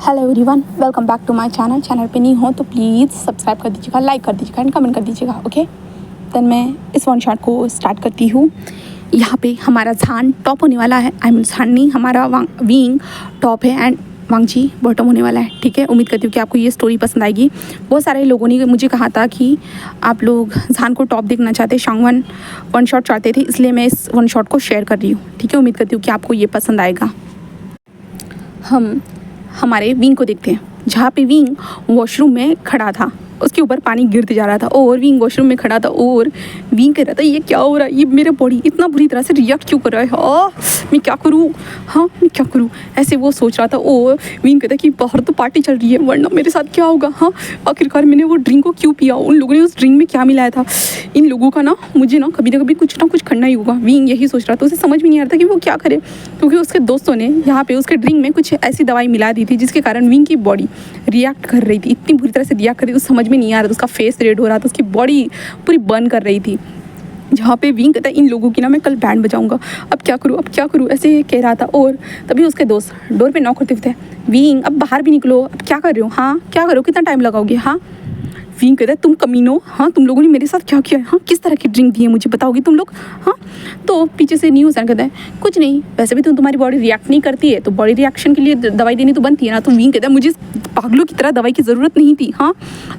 Hello everyone, welcome back to my channel पे नहीं हो तो प्लीज़ सब्सक्राइब कर दीजिएगा, लाइक कर दीजिएगा एंड कमेंट कर दीजिएगा। ओके, देन मैं इस वन शॉट को स्टार्ट करती हूँ। यहाँ पे हमारा झान टॉप होने वाला है, आई मीन झान नहीं, हमारा विंग टॉप है एंड वांगजी बॉटम होने वाला है। ठीक है, उम्मीद करती हूँ कि आपको ये स्टोरी पसंद आएगी। बहुत सारे लोगों ने मुझे कहा था कि आप लोग झान को टॉप देखना चाहते, शांगवन वन शॉट चाहते थे, इसलिए मैं इस वन शॉट को शेयर कर रही हूँ। ठीक है, उम्मीद करती हूँ कि आपको ये पसंद आएगा। हम हमारे विंग को देखते हैं, जहाँ पे विंग वॉशरूम में खड़ा था, उसके ऊपर पानी गिरते जा रहा था और विंग वॉशरूम में खड़ा था और विंग कह रहा था ये क्या हो रहा है, ये मेरे बॉडी इतना बुरी तरह से रिएक्ट क्यों कर रहा है, मैं क्या करूँ, हाँ मैं क्या करूँ, ऐसे वो सोच रहा था। और विंग कहता कि बाहर तो पार्टी चल रही है, वरना मेरे साथ क्या होगा, हाँ आखिरकार मैंने वो ड्रिंक को क्यों पिया, उन लोगों ने उस ड्रिंक में क्या मिलाया था, इन लोगों का ना मुझे ना कभी कुछ ना कुछ करना ही होगा। विंग यही सोच रहा था, उसे समझ में नहीं आ रहा था कि वो क्या करे, क्योंकि उसके दोस्तों ने यहाँ पे उसके ड्रिंक में कुछ ऐसी दवाई मिला दी थी जिसके कारण विंग की बॉडी रिएक्ट कर रही थी, इतनी बुरी तरह से रिएक्ट कर रही थी, उसे समझ में नहीं आ रहा था, उसका फेस रेड हो रहा था, उसकी बॉडी पूरी बर्न कर रही थी। जहाँ पे विंग कहता है इन लोगों की ना मैं कल बैंड बजाऊंगा, अब क्या करूँ ऐसे कह रहा था। और तभी उसके दोस्त डोर पे नॉक करते थे, विंग अब बाहर भी निकलो, अब क्या कर रहे हो, हाँ क्या करो, कितना टाइम लगाओगे, हाँ। विंग कहता है तुम कमीनो, हाँ तुम लोगों ने मेरे साथ क्या किया है, हाँ किस तरह की ड्रिंक दी है मुझे बताओगी तुम लोग, हाँ। तो पीछे से न्यू हुसैन कहता है कुछ नहीं, वैसे भी तुम्हारी बॉडी रिएक्ट नहीं करती है तो बॉडी रिएक्शन के लिए दवाई देनी तो बनती है ना। तो विंग कहता है मुझे पागलों की तरह दवाई की ज़रूरत नहीं थी, हाँ।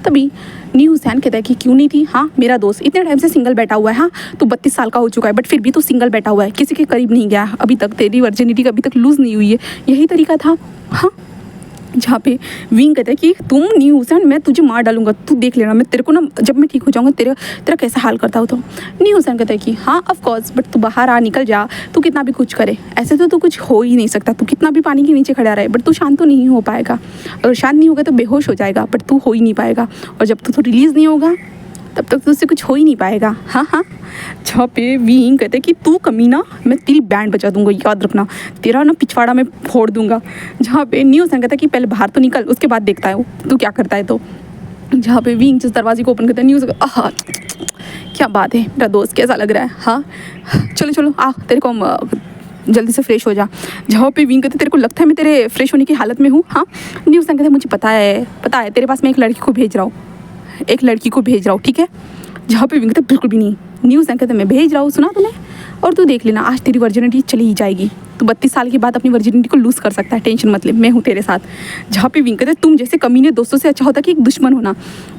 तभी न्यू हुसैन कहता है कि क्यों नहीं थी, हाँ मेरा दोस्त इतने टाइम से सिंगल बैठा हुआ है, हाँ तो 32 साल का हो चुका है बट फिर भी तो सिंगल बैठा हुआ है, किसी के करीब नहीं गया अभी तक, तेरी वर्जिनिटी अभी तक लूज़ नहीं हुई है, यही तरीका था, हाँ। जहाँ पे विंग कहता है कि तुम न्यू हुसैन मैं तुझे मार डालूंगा, तू देख लेना, मैं तेरे को ना जब मैं ठीक हो जाऊंगा तेरा कैसा हाल करता हो। तो न्यू हुसैन कहता है कि हाँ ऑफ कोर्स, बट तू बाहर आ, निकल जा, तू कितना भी कुछ करे ऐसे तो तू कुछ हो ही नहीं सकता, तू कितना भी पानी के नीचे खड़ा रहे बट तू शांत तो नहीं हो पाएगा, अगर शांत नहीं होगा तो बेहोश हो जाएगा, बट तू हो ही नहीं पाएगा, और जब तू रिलीज़ नहीं होगा तब तक तुझसे कुछ हो ही नहीं पाएगा, हाँ हाँ। जहाँ पे विंग कहते कि तू कमीना, मैं तेरी बैंड बजा दूंगा, याद रखना, तेरा ना पिछवाड़ा में फोड़ दूंगा। जहाँ पे न्यू हुसैन कहता है कि पहले बाहर तो निकल, उसके बाद देखता है तू क्या करता है। तो जहाँ पे विंग जिस दरवाजे को ओपन करता है, न्यू हुसैन क्या बात है मेरा दोस्त कैसा लग रहा है, हाँ चलो आ तेरे को जल्दी से फ्रेश हो जा। जहाँ पे विंग कहते तेरे को लगता है मैं तेरे फ्रेश होने की हालत में हूँ, हाँ। न्यू हुसैन कहते मुझे पता है तेरे पास मैं एक लड़की को भेज रहा हूँ, ठीक है। जहाँ पे विंग कहते बिल्कुल भी नहीं, न्यू हुसैन कहते मैं भेज रहा हूँ, सुना तूने, और तू देख लेना आज तेरी वर्जिनिटी चली ही जाएगी, तू 32 साल के बाद अपनी वर्जिनिटी को लूज़ कर सकता है, टेंशन मत ले, मैं हूँ तेरे साथ। जहाँ पे विंग कहते तुम जैसे कमीने दोस्तों से अच्छा होता कि एक दुश्मन होना।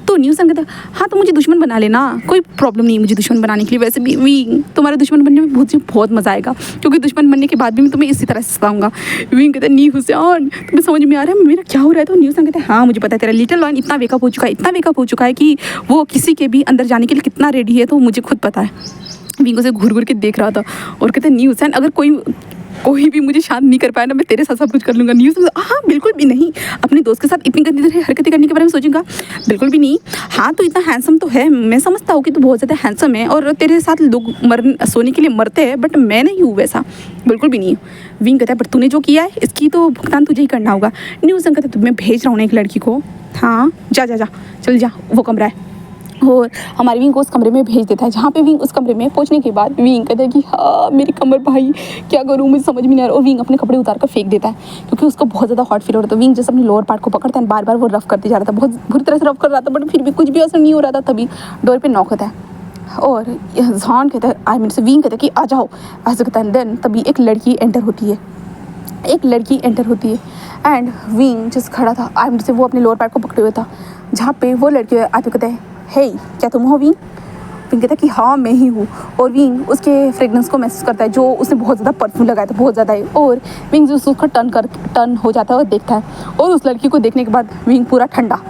तो न्यू हुसैन कहता हाँ तो मुझे दुश्मन बना लेना, कोई प्रॉब्लम नहीं मुझे दुश्मन बनाने के लिए, वैसे भी विंग तुम्हारे दुश्मन बनने में बहुत मज़ा आएगा, क्योंकि दुश्मन बनने के बाद भी मैं तुम्हें इसी तरह से सताऊंगा। विंग कहता न्यू हुसैन तुम्हें समझ में आ रहा है मेरा क्या हो रहा है। तो न्यू हुसैन कहता है हाँ मुझे पता है तेरा लिटिल लॉयन इतना वेकअप हो चुका है कि वो किसी के भी अंदर जाने के लिए कितना रेडी है, तो मुझे खुद पता है। विंग उसे घूर के देख रहा था और कहते न्यू हुसैन अगर कोई भी मुझे शांत नहीं कर पाया ना, मैं तेरे साथ सब कुछ कर लूँगा। न्यूज़ हाँ बिल्कुल भी नहीं, अपने दोस्त के साथ इतनी गंदी तरह हरकतें करने के बारे में सोचूंगा, बिल्कुल भी नहीं। हाँ तो इतना हैंडसम तो है, मैं समझता हूँ कि तू बहुत ज़्यादा हैंडसम है और तेरे साथ लोग सोने के लिए मरते हैं, बट मैं नहीं हूँ वैसा, बिल्कुल भी नहीं। विंग कहता है पर तूने जो किया है इसकी तो भुगतान तुझे ही करना होगा। न्यूज़ कहता है मैं भेज रहा हूँ ना एक लड़की को, हाँ जा चल जा, वो कमरा है, और हमारे विंग को उस कमरे में भेज देता है। जहाँ पे विंग उस कमरे में पहुँचने के बाद विंग कहता है कि हाँ मेरी कमर भाई क्या करूँ मुझे समझ में नहीं आ रहा, और विंग अपने कपड़े उतार कर फेंक देता है क्योंकि उसको बहुत ज़्यादा हॉट फील हो रहा था। विंग जैसे अपने लोअर पार्ट को पकड़ता है, बार वो रफ करते जा रहा था, बहुत बुरी तरह से रफ कर रहा था, बट फिर भी कुछ भी असर नहीं हो रहा था। तभी डोर पर नॉक होता है और जॉन कहता है विंग कहता है कि आ जाओ, ऐसे कहता है। देन तभी एक लड़की एंटर होती है एंड विंग जिस खड़ा था से वो अपने लोअर पार्ट को पकड़े हुए था। जहाँ पे वो लड़की आते कहता है हे क्या तुम हो विंग? विंग कहता है कि हाँ मैं ही हूँ, और विंग उसके फ्रेगनेंस को महसूस करता है जो उसने बहुत ज़्यादा परफ्यूम लगाया था, बहुत ज़्यादा है। और विंग जो उसका टर्न हो जाता है और देखता है, और उस लड़की को देखने के बाद विंग पूरा ठंडा,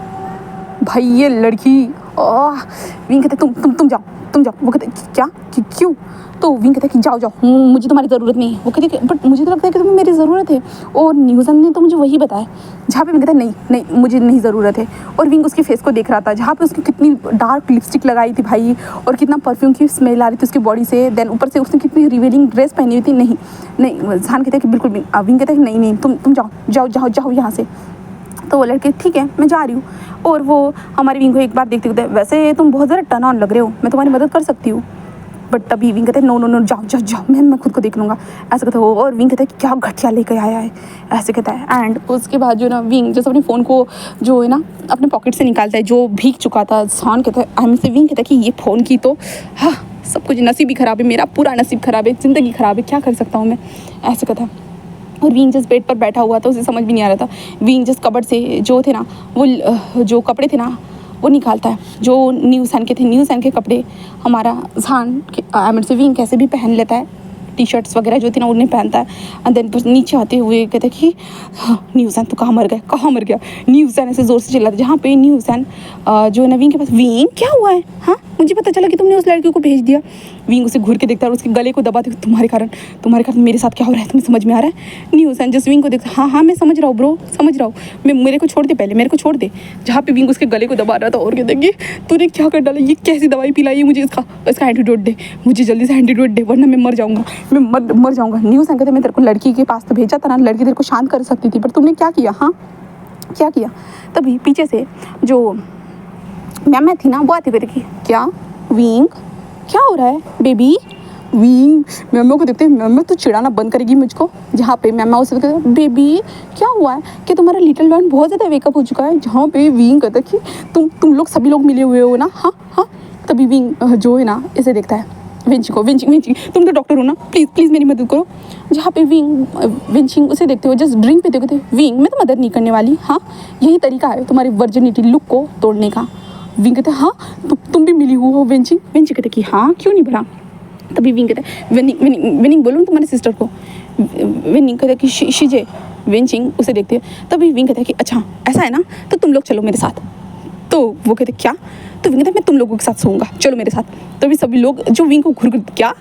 भाई ये लड़की विंग कहते तुम जाओ। वो कहते क्या क्यों? तो विंग कहता है कि जाओ मुझे तुम्हारी ज़रूरत नहीं है। वो कहते बट मुझे तो लगता है कि तुम्हें मेरी ज़रूरत है, और न्यूज़न ने तो मुझे वही बताया। जहाँ पे विंग कहता है नहीं मुझे नहीं ज़रूरत है, और विंग उसके फेस को देख रहा था जहाँ पे उसकी कितनी डार्क लिपस्टिक लगाई थी भाई, और कितना परफ्यूम की स्मेल आ रही थी उसकी बॉडी से। देन ऊपर से उसने कितनी रिवीलिंग ड्रेस पहनी हुई थी। नहीं जान कहता है कि बिल्कुल भी। विंग कहता है कि नहीं तुम जाओ यहाँ से। तो वो लड़के ठीक है मैं जा रही हूँ, और वो हमारे विंग को एक बार देखते वैसे तुम बहुत ज़्यादा टर्न ऑन लग रहे हो, मैं तुम्हारी मदद कर सकती हूँ। बट तभी विंग कहते हैं नो नो नो जाओ जाओ जाओ, मैं खुद को देख लूँगा, ऐसा कहता है वो। और विंग कहता है कि क्या घटिया लेकर आया है, ऐसे कहता है। एंड उसके बाद जो ना विंग जैसे अपने फ़ोन को जो है ना अपने पॉकेट से निकालता है जो भीग चुका था। जॉन कहता है आई एम से विंग कहता है कि ये फ़ोन की तो हाँ सब कुछ नसीब ही ख़राब है, मेरा पूरा नसीब ख़राब है, ज़िंदगी ख़राब है, क्या कर सकता हूँ मैं, ऐसे कहता है। और विंग जिस बेड पर बैठा हुआ था उसे समझ भी नहीं आ रहा था। विंग जिस कबर्ड से जो थे ना वो जो कपड़े थे ना वो निकालता है जो न्यू सैन के थे। न्यू सैन के कपड़े हमारा जहान आई से विंग कैसे भी पहन लेता है, टी शर्ट्स वगैरह जो थी ना उन्हें पहनता है। एंड देन नीचे आते हुए कहते हैं कि हाँ न्यू सैन तो कहाँ मर गया, कहाँ मर गया। न्यू सैन ऐसे ज़ोर से चिल्लाता, जहाँ पे न्यू सैन जो है विंग के पास, विंग क्या हुआ है, हाँ मुझे पता चला कि तुमने उस लड़की को भेज दिया। विंग उसे घूर के देखता है और उसके गले को दबाते हुए तुम्हारे कारण मेरे साथ क्या हो रहा है तुम्हें समझ में आ रहा है। न्यू सैन जिस विंग को देखता हाँ हाँ मैं समझ रहा हूँ ब्रो, समझ रहा हूँ, मैं मेरे को छोड़ दे, पहले मेरे को छोड़ दे। जहाँ पे विंग उसके गले को दबा रहा था और कहते कि तूने क्या कर डाला, ये कैसी दवाई पिलाई है मुझे, इसका एंटीडोट दे, मुझे जल्दी से एंटीडोट दे वरना मैं मर जाऊँगा, मैं मर जाऊँगा। न्यू सैन कहते मैं तेरे को लड़की के पास तो भेजा था ना, लड़की तेरे को शांत कर सकती थी, पर तुमने क्या किया, हाँ क्या किया। तभी पीछे से जो मैम थी ना वो आती हुई देखी, क्या विंग क्या हो रहा है बेबी। विंग मैम को देखते मैम तो चिढ़ाना बंद करेगी मुझको। जहाँ पे मैम उसे कहते बेबी क्या हुआ है कि तुम्हारा लिटिल वन बहुत ज़्यादा वेकअप हो चुका है। जहाँ पे विंग कहता कि तुम लोग सभी लोग मिले हुए हो ना, हाँ हाँ। तभी विंग जो है ना इसे देखता है विंचिंग तुम तो डॉक्टर हो ना, प्लीज़ मेरी मदद करो। जहाँ पे विंचिंग उसे देखते हो जस्ट ड्रिंक पीते कहते विंग मैं तो मदद नहीं करने वाली, हाँ यही तरीका है तुम्हारी वर्जिनिटी लुक को तोड़ने का। विंग कहते हाँ तुम भी मिली हुई हो विंचिंग कहते कि हाँ क्यों नहीं भरा। तभी विंग कहते हैं विनिंग बोलो ना तुम्हारे सिस्टर को। विनिंग कहते कि शिजे। विंचिंग उसे देखते हैं तभी विंग कहता है कि अच्छा ऐसा है ना तो तुम लोग चलो मेरे साथ। तो वो कहते क्या, तो विंग कहता है मैं तुम लोगों के साथ सोऊंगा, चलो मेरे साथ। तभी सभी लोग जो विंग को घूर क्या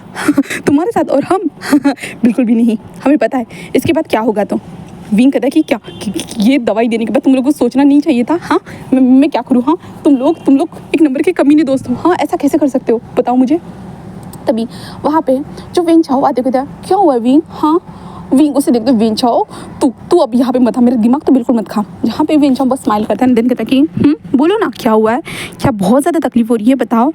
तुम्हारे साथ और हम बिल्कुल भी नहीं, हमें पता है इसके बाद क्या होगा। तो विंग कहता है कि क्या ये दवाई देने के बाद तुम लोगों को सोचना नहीं चाहिए था, हाँ मैं क्या करूँ, हाँ तुम लोग एक नंबर के कमीने दोस्त हो, हाँ ऐसा कैसे कर सकते हो बताओ मुझे। तभी वहाँ पे जो वेन चाओ आते कहता है क्या हुआ विंग, हाँ विंग उसे देखते वेन चाओ तू अब यहाँ पे मत आ, मेरा दिमाग तो बिल्कुल मत खा। जहाँ पे वेन चाओ बस स्माइल करता है, देन कहता है कि बोलो ना क्या हुआ है, क्या बहुत ज़्यादा तकलीफ हो रही है बताओ।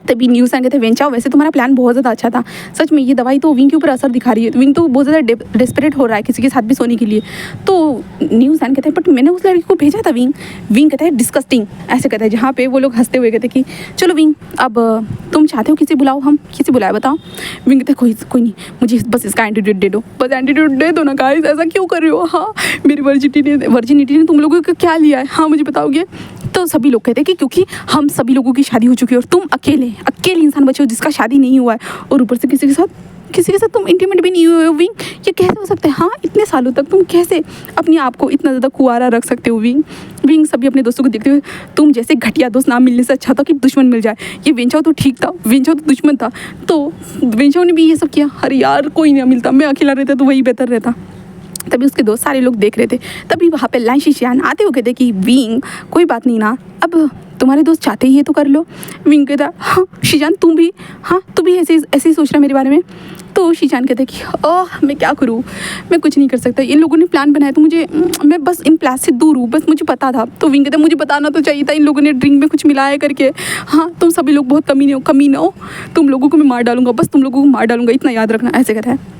तभी न्यू सैन कहते हैं वेंचाओ वैसे तुम्हारा प्लान बहुत ज़्यादा अच्छा था, सच में ये दवाई तो विंग के ऊपर असर दिखा रही है, तो विंग तो बहुत ज़्यादा डेस्परेट हो रहा है किसी के साथ भी सोने के लिए। तो न्यू सैन कहते हैं बट मैंने उस लड़की को भेजा था विंग कहता है डिस्कस्टिंग, ऐसे कहता है। जहाँ पे वो लोग हंसते हुए कहते कि चलो विंग अब तुम चाहते हो किसी बुलाओ, हम किसी बुलाए बताओ। विंग कहते कोई नहीं, मुझे बस इसका एंटीडोट दे दो, बस एंटीडोट दे दो ना गाइस, ऐसा क्यों कर रहे हो, हाँ मेरी वर्जिनिटी ने तुम लोगों को क्या लिया है, हाँ मुझे बताओगे। तो सभी लोग कहते हैं कि क्योंकि हम सभी लोगों की शादी हो चुकी है और तुम अकेले इंसान बचे हो जिसका शादी नहीं हुआ है, और ऊपर से किसी के साथ तुम इंटीमेट भी नहीं हुए हो विंग, ये कैसे हो सकता है, हाँ इतने सालों तक तुम कैसे अपने आप को इतना ज़्यादा कुआरा रख सकते हो विंग सभी अपने दोस्तों को देखते हुए तुम जैसे घटिया दोस्त ना मिलने से अच्छा था कि दुश्मन मिल जाए। ये वेंचाओ तो ठीक था, वेंचाओ तो दुश्मन था, तो वेंचाओ ने भी ये सब किया, अरे यार कोई नहीं मिलता, मैं अकेला रहता तो वही बेहतर रहता। तभी उसके दोस्त सारे लोग देख रहे थे। तभी वहाँ पे लाइन शिशियान आते हुए कहते कि विंग कोई बात नहीं ना, अब तुम्हारे दोस्त चाहते ही है तो कर लो। विंग कहता हाँ शिजान तुम भी, हाँ तू भी ऐसे ही सोच रहा है मेरे बारे में। तो शिजान कहते कि ओह मैं क्या करूँ, मैं कुछ नहीं कर सकता, इन लोगों ने प्लान बनाया तो मैं बस इन प्लान से दूर हूँ, बस मुझे पता था। तो विंग कहता मुझे बताना तो चाहिए था, इन लोगों ने ड्रिंक में कुछ मिलाया करके, हाँ तुम सभी लोग बहुत कमीने हो, तुम लोगों को मैं मार डालूंगा, बस तुम लोगों को मार डालूंगा, इतना याद रखना, ऐसे कहता है।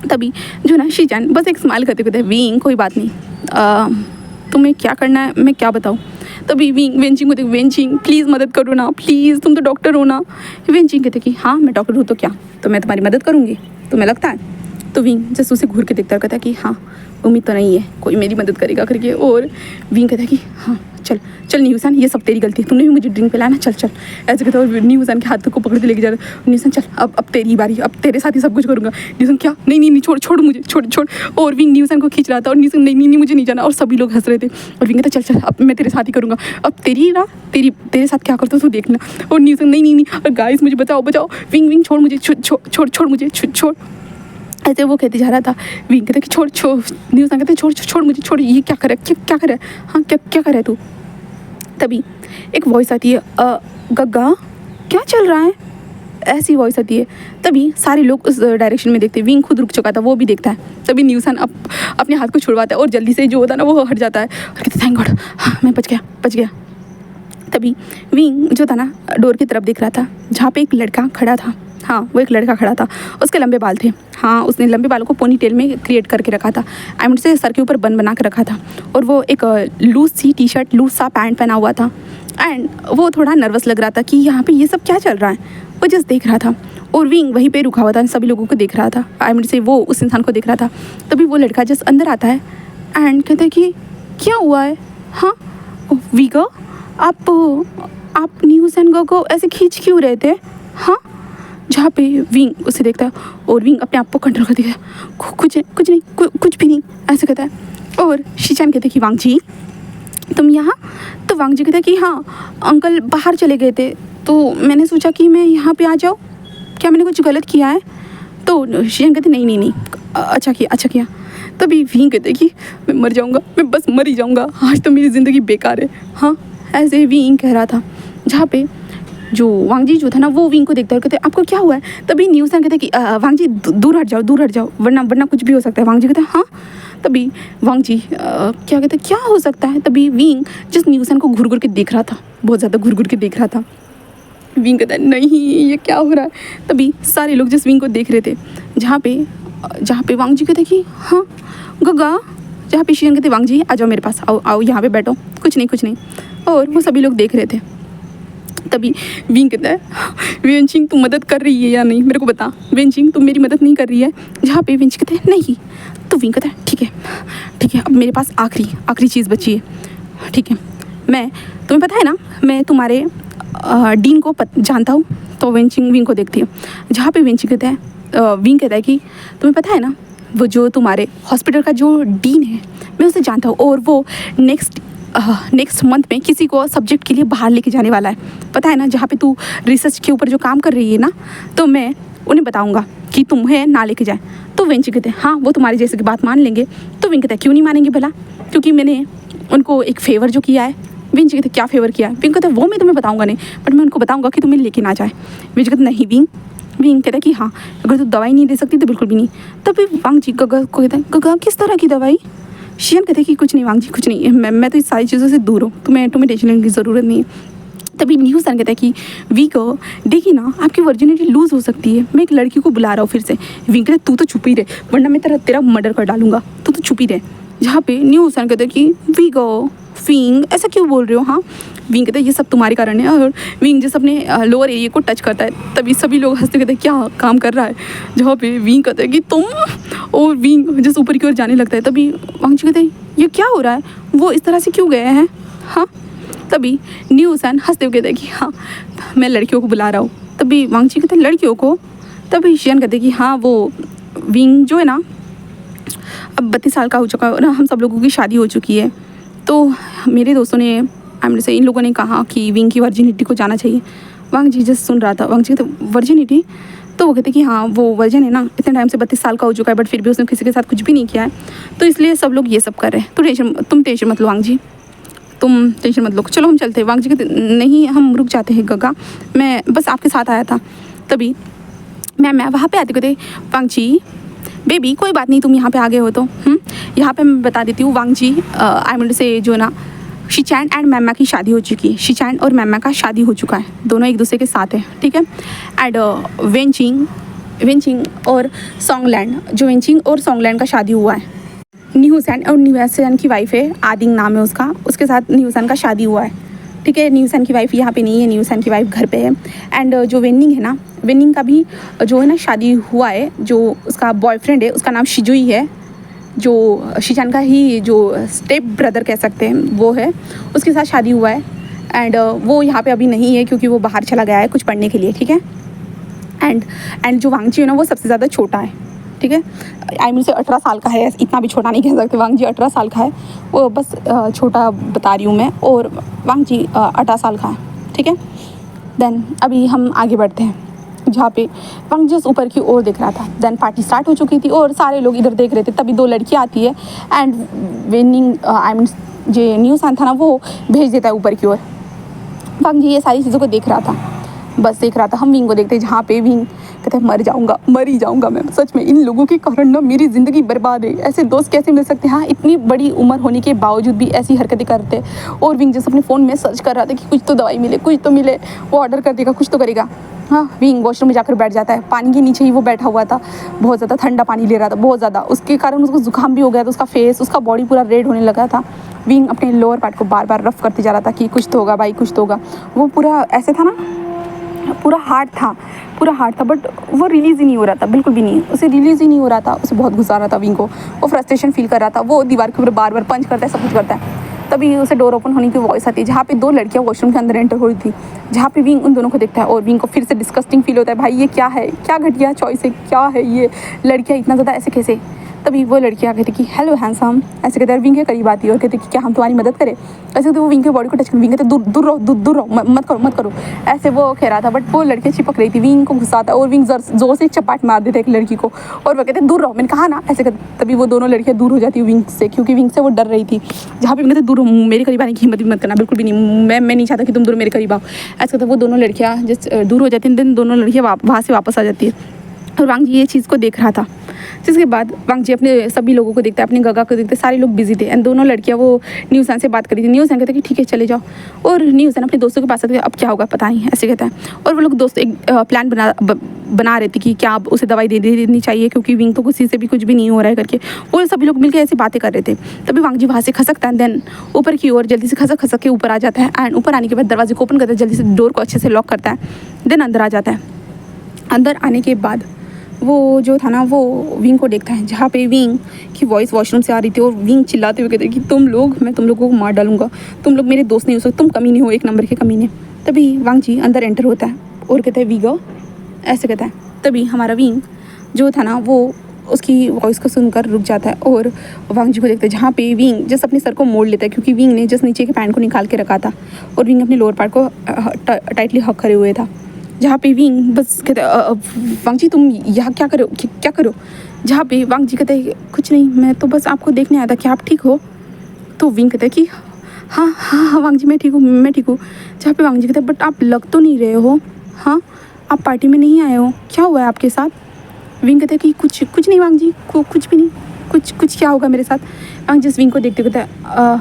तभी जो ना शिजान बस एक स्माइल करते कहते विंग कोई बात नहीं, तुम्हें क्या करना है मैं क्या बताऊँ। तभी वेंचिंग कहते वेंचिंग प्लीज़ मदद करो ना, प्लीज़ तुम तो डॉक्टर हो ना। वेंचिंग कहते कि हाँ मैं डॉक्टर हूँ तो क्या, तो मैं तुम्हारी मदद करूँगी, तुम्हें लगता है। तो विंग जैसे उसे घूर के देखता कहता कि हाँ उम्मीद तो नहीं है कोई मेरी मदद करेगा करके। और विंग कहता कि हाँ चल न्यूसन ये सब तेरी गलती है, तुमने भी मुझे ड्रिंक पिलाया ना, चल ऐसे कहता है। न्यूसन के हाथ को पकड़ के लेके जा रहा है, न्यूसन चल अब तेरी बारी, अब तेरे साथ ही सब कुछ करूँगा। न्यूसन क्या नहीं छोड़ मुझे छोड़। और विंग न्यूसन को खींच रहा था और न्यूसन नहीं मुझे नहीं जाना, और सभी लोग हंस रहे थे। और विंग कहता चल अब मैं तेरे साथ ही करूँगा, अब तेरे साथ क्या करता तू देखना। और न्यूसन नहीं गाइस मुझे बचाओ। विंग छोड़ मुझे, छोड़ मुझे, छोड़। ऐसे वो कहते जा रहा था। विंग कहते कि छोड़। न्यूसन कहते छोड़ मुझे, छोड़, ये क्या करे, क्या करे, हाँ क्या करे तू। तभी एक वॉइस आती है, गग्गा क्या चल रहा है, ऐसी वॉइस आती है। तभी सारे लोग उस डायरेक्शन में देखते हैं, विंग खुद रुक चुका था वो भी देखता है। तभी न्यूसन अपने हाथ को छुड़वाता है और जल्दी से जो होता है ना वो हट जाता है और कहते थैंक गॉड, हाँ मैं बच गया। तभी विंग जो था ना डोर की तरफ देख रहा था जहाँ पे एक लड़का खड़ा था। हाँ, वो एक लड़का खड़ा था, उसके लंबे बाल थे। हाँ, उसने लंबे बालों को पोनी टेल में क्रिएट करके रखा था, आई मीन से सर के ऊपर बन बना के रखा था, और वो एक लूज सी टी शर्ट, लूज सा पैंट पहना हुआ था। एंड वो थोड़ा नर्वस लग रहा था कि यहाँ पे ये सब क्या चल रहा है। वो जस्ट देख रहा था, और विंग वहीं पे रुका हुआ था, सभी लोगों को देख रहा था, आई मीन से वो उस इंसान को देख रहा था। तभी वो लड़का जस्ट अंदर आता है एंड कहता है कि क्या हुआ है। हाँ वीगा, आप न्यू सन को ऐसे खींच क्यों रहे थे। हाँ, जहाँ पे विंग उसे देखता है और विंग अपने आप को कंट्रोल कर देता है, कुछ भी नहीं ऐसे कहता है। और शीचान कहते कि वांग जी तुम यहाँ। तो वांग जी कहता है कि हाँ अंकल बाहर चले गए थे, तो मैंने सोचा कि मैं यहाँ पे आ जाऊँ, क्या मैंने कुछ गलत किया है। तो शीचान कहते नहीं, अच्छा किया। तभी विंग कहते कि मैं मर जाऊँगा, मैं बस मर ही जाऊँगा, आज तो मेरी ज़िंदगी बेकार है। हाँ, ऐसे विंग कह रहा था, जहाँ पे जो वांग जी जो था ना वो विंग को देखता है और कहते आपको क्या हुआ है। तभी न्यूसन कहते कि वांग जी दूर हट जाओ, वरना कुछ भी हो सकता है। वांग जी कहते हैं हाँ। तभी वांग जी क्या कहते क्या हो सकता है। तभी विंग जिस न्यूसन को घूर के देख रहा था, बहुत ज़्यादा घूर के देख रहा था। विंग कहता है नहीं ये क्या हो रहा है। तभी सारे लोग जिस विंग को देख रहे थे, जहाँ पे वांग जी कहते कि हाँ गगा, जहाँ पे शीयन कहते वांग जी आ जाओ मेरे पास, आओ यहाँ पे बैठो, कुछ नहीं। और वो सभी लोग देख रहे थे। तभी विंग कहता है वेंचिंग तुम मदद कर रही है या नहीं, मेरे को बता। वेंचिंग तुम मेरी मदद नहीं कर रही है। जहाँ पे विंच कहते हैं नहीं। तो विंग कहता है ठीक है, अब मेरे पास आखिरी चीज़ बची है। ठीक है, मैं तुम्हें पता है ना मैं तुम्हारे डीन को जानता हूँ। तो वेंचिंग विंग को देखती है, जहाँ पे विंचिंग कहता है विंग कहता है कि तुम्हें पता है ना वो जो तुम्हारे हॉस्पिटल का जो डीन है मैं उसे जानता हूँ, और वो नेक्स्ट मंथ में किसी को सब्जेक्ट के लिए बाहर लेके जाने वाला है, पता है ना। जहाँ पे तू रिसर्च के ऊपर जो काम कर रही है ना, तो मैं उन्हें बताऊंगा कि तुम्हें ना लेके जाए। तो वेंची कहते हैं हाँ वो तुम्हारे जैसे की बात मान लेंगे। तो विंग कहता है क्यों नहीं मानेंगे भला, क्योंकि मैंने उनको एक फेवर जो किया है। विंच कहते क्या फेवर किया है। विंग कहते वो मैं तुम्हें बताऊंगा नहीं, बट मैं उनको बताऊंगा कि तुम्हें लेके ना जाए। विंच कहते नहीं विंग कहता कि हाँ अगर तू दवाई नहीं दे सकती तो बिल्कुल भी नहीं। तभी वांग जी गगा को कहता है गगा किस तरह की दवाई। शियन कहते कि कुछ नहीं वांग जी कुछ नहीं, मैं तो इस सारी चीज़ों से दूर हूँ, तुम्हें टेंशन लेने की ज़रूरत नहीं है। तभी न्यू सन कहता है कि वीको देखिए ना आपकी वर्जिनिटी लूज़ हो सकती है, मैं एक लड़की को बुला रहा हूँ फिर से। विंग कहता तू तो चुप ही रहे वरना मैं तेरा मर्डर कर डालूंगा, तू तो चुप ही रहे। जहाँ पे न्यू सन कहता है कि वीगो विंग ऐसा क्यों बोल रहे हो। हाँ, विंग कहता है ये सब तुम्हारे कारण है। और विंग जैसे अपने लोअर एरिया को टच करता है, तभी सभी लोग हंसते कहते हैं क्या काम कर रहा है। जहाँ पे विंग कहता है कि तुम, और विंग जैसे ऊपर की ओर जाने लगता है। तभी वांग जी कहते हैं ये क्या हो रहा है, वो इस तरह से क्यों गए हैं। हाँ, तभी न्यू सन हंसते हुए कहते हैं कि हाँ मैं लड़कियों को बुला रहा हूँ। तभी वांग जी कहते हैं लड़कियों को। तभी शियन कहते हैं कि हाँ वो विंग जो है ना अब 32 साल का हो चुका है और हम सब लोगों की शादी हो चुकी है। तो मेरे दोस्तों ने से इन लोगों ने कहा कि विंग की वर्जिनिटी को जाना चाहिए। वांग जी जस्ट सुन रहा था। वांग जी कहते वर्जिनिटी, तो वो कहते कि हाँ वो वर्जन है ना इतने टाइम से 32 साल का हो चुका है, बट फिर भी उसने किसी के साथ कुछ भी नहीं किया है, तो इसलिए सब लोग ये सब कर रहे हैं। तो तुम टेंशन मत लो वांग जी, तुम टेंशन मत लो, चलो हम चलते हैं। वांग जी कहते नहीं हम रुक जाते हैं गगा, मैं बस आपके साथ आया था। तभी मैं वहाँ पे आते कहते वांग जी बेबी कोई बात नहीं तुम यहाँ पे आ गए हो तो यहाँ पे मैं बता देती हूँ वांग जी आई मीन से जो ना शीचैन एंड मैमा की शादी हो चुकी है। शीचैन और मैमा का शादी हो चुका है, दोनों एक दूसरे के साथ है, ठीक है। एंड वेंचिंग और सॉन्गलैंड, जो वेंचिंग और सॉन्गलैंड का शादी हुआ है। न्यूसन और न्यूसन की वाइफ है, आदिंग नाम है उसका, उसके साथ न्यूसन का शादी हुआ है, ठीक है। न्यूसन की वाइफ यहाँ पे नहीं है, न्यूसन की वाइफ घर पे है। एंड जो वेनिंग है ना, वेनिंग का भी जो है ना शादी हुआ है, जो उसका बॉयफ्रेंड है उसका नाम शिजुई है, जो शीचान का ही जो स्टेप ब्रदर कह सकते हैं वो है, उसके साथ शादी हुआ है। एंड वो यहाँ पे अभी नहीं है क्योंकि वो बाहर चला गया है कुछ पढ़ने के लिए, ठीक है। एंड जो वांग जी है ना वो सबसे ज़्यादा छोटा है, ठीक है। आई मीन से 18 साल का है, इतना भी छोटा नहीं कह सकते। वांग जी 18 साल का है, वो बस छोटा बता रही हूँ मैं, और वांग जी 18 साल का है, ठीक है। देन अभी हम आगे बढ़ते हैं, जहाँ पे वांग जी ऊपर की ओर देख रहा था। देन पार्टी स्टार्ट हो चुकी थी और सारे लोग इधर देख रहे थे। तभी 2 लड़कियाँ आती है एंड वेनिंग आई मीन जो न्यूज़ था ना वो भेज देता है ऊपर की ओर। वांग जी ये सारी चीज़ों को देख रहा था, बस देख रहा था। हम विंग को देखते हैं, जहाँ पे विंग कहते हैं मर ही जाऊँगा मैं, सच में इन लोगों के कारण ना मेरी ज़िंदगी बर्बाद है, ऐसे दोस्त कैसे मिल सकते हैं। हाँ, इतनी बड़ी उम्र होने के बावजूद भी ऐसी हरकतें करते। और विंग जैसे अपने फ़ोन में सर्च कर रहा था कि कुछ तो दवाई मिले, कुछ तो मिले, वो ऑर्डर कर देगा, कुछ तो करेगा। हाँ, विंग वॉशरूम में जाकर बैठ जाता है, पानी के नीचे ही वो बैठा हुआ था, बहुत ज़्यादा ठंडा पानी ले रहा था, बहुत ज़्यादा, उसके कारण उसको जुकाम भी हो गया था, उसका फेस, उसका बॉडी पूरा रेड होने लगा था। विंग अपने लोअर पार्ट को बार बार रफ करते जा रहा था कि कुछ तो होगा भाई, कुछ तो होगा। वो पूरा ऐसे था ना, पूरा हार्ड था, बट वो रिलीज़ ही नहीं हो रहा था, बिल्कुल भी नहीं, उसे रिलीज़ ही नहीं हो रहा था। उसे बहुत गुस्सा आ रहा था विंग को, वो फ्रस्ट्रेशन फील कर रहा था, वो दीवार के ऊपर बार बार पंच करता है, सब कुछ करता है। तभी उसे डोर ओपन होने की वॉइस आती है, जहाँ पे 2 लड़कियाँ वॉशरूम के अंदर एंटर हो रही थी, जहाँ पे विंग उन दोनों को देखता है और विंग को फिर से डिस्गस्टिंग फील होता है, भाई ये क्या है, क्या घटिया चॉइस है, क्या है ये, लड़कियाँ इतना ज़्यादा ऐसे कैसे। तभी वो लड़कियाँ कहती कि हेलो हैंडसम, ऐसे कहते हैं, विंग के करीब आती है और कहती कि क्या हम तुम्हारी मदद करें। ऐसे तो वो विंग के बॉडी को टच कर, विंग कहते दूर रहो, मत करो, ऐसे वो कह रहा था। बट वो लड़कियाँ चिपक रही थी, विंग को गुस्सा आता है और विंग जोर से एक चपाट मार देता है एक लड़की को, और वो कहते दूर रहो, मैंने कहा ना, ऐसे कहते। तभी वो दोनों लड़कियाँ दूर हो जाती है विंग से, क्योंकि विंग से वो डर रही थी। जहाँ पे कहते दूर, मेरे करीब आने की हिम्मत भी मत करना, बिल्कुल भी नहीं, मैं नहीं चाहता कि तुम दोनों मेरे करीब आओ, ऐसे कहते। वो दोनों लड़कियाँ जिस दूर हो जाती हैं, दिन दोनों लड़कियाँ वहाँ से वापस आ जाती है। और वांग जी ये चीज़ को देख रहा था, जिसके बाद वांग जी अपने सभी लोगों को देखता है, अपने गगा को देखते, सारे लोग बिजी थे। एंड दोनों लड़कियां वो न्यूज़न से बात करी थी। न्यूज़न कहते कि ठीक है चले जाओ, और न्यूज़न अपने दोस्तों के पास आते, अब क्या होगा पता नहीं, ऐसे कहता है। और वो लोग दोस्त एक प्लान बना रहे थे कि क्या अब उसे दवाई दे देनी चाहिए, क्योंकि विंग तो किसी से भी कुछ भी नहीं हो रहा है करके। वो सभी लोग मिलकर ऐसी बातें कर रहे थे। तभी वांग जी वहाँ से खसकता है, देन ऊपर की ओर जल्दी से खसक के ऊपर आ जाता है। एंड ऊपर आने के बाद दरवाजे को ओपन करता है, जल्दी से डोर को अच्छे से लॉक करता है, देन अंदर आ जाता है। अंदर आने के बाद वो जो था ना, वो विंग को देखता है, जहाँ पे विंग की वॉइस वॉशरूम से आ रही थी, और विंग चिल्लाते हुए कहते हैं कि मैं तुम लोगों को मार डालूंगा, तुम लोग मेरे दोस्त नहीं हो सकते, तुम कमीने हो, 1 नंबर के कमीने। तभी वांग जी अंदर एंटर होता है और कहता है वीगो, ऐसे कहता है। तभी हमारा विंग जो था ना, वो उसकी वॉइस को सुनकर रुक जाता है और वांग जी को देखता है, जहाँ पे विंग जस्ट अपने सर को मोड़ लेता है, क्योंकि विंग ने जस्ट नीचे के पैंट को निकाल के रखा था और विंग अपने लोअर पार्ट को टाइटली हक करे हुए था। जहाँ पे विंग बस कहते वांग जी तुम यहाँ क्या करो। जहाँ पे वांग जी कहते हैं कुछ नहीं, मैं तो बस आपको देखने आया था, क्या आप ठीक हो। तो विंग कहता है कि हाँ वांग जी मैं ठीक हूँ। जहाँ पे वांग जी कहते हैं बट आप लग तो नहीं रहे हो, हाँ आप पार्टी में नहीं आए हो, क्या हुआ है आपके साथ। विंग कहता है कि कुछ नहीं वांग जी, कुछ भी नहीं, कुछ क्या होगा मेरे साथ। वांग जिस विंग को देखते कहता है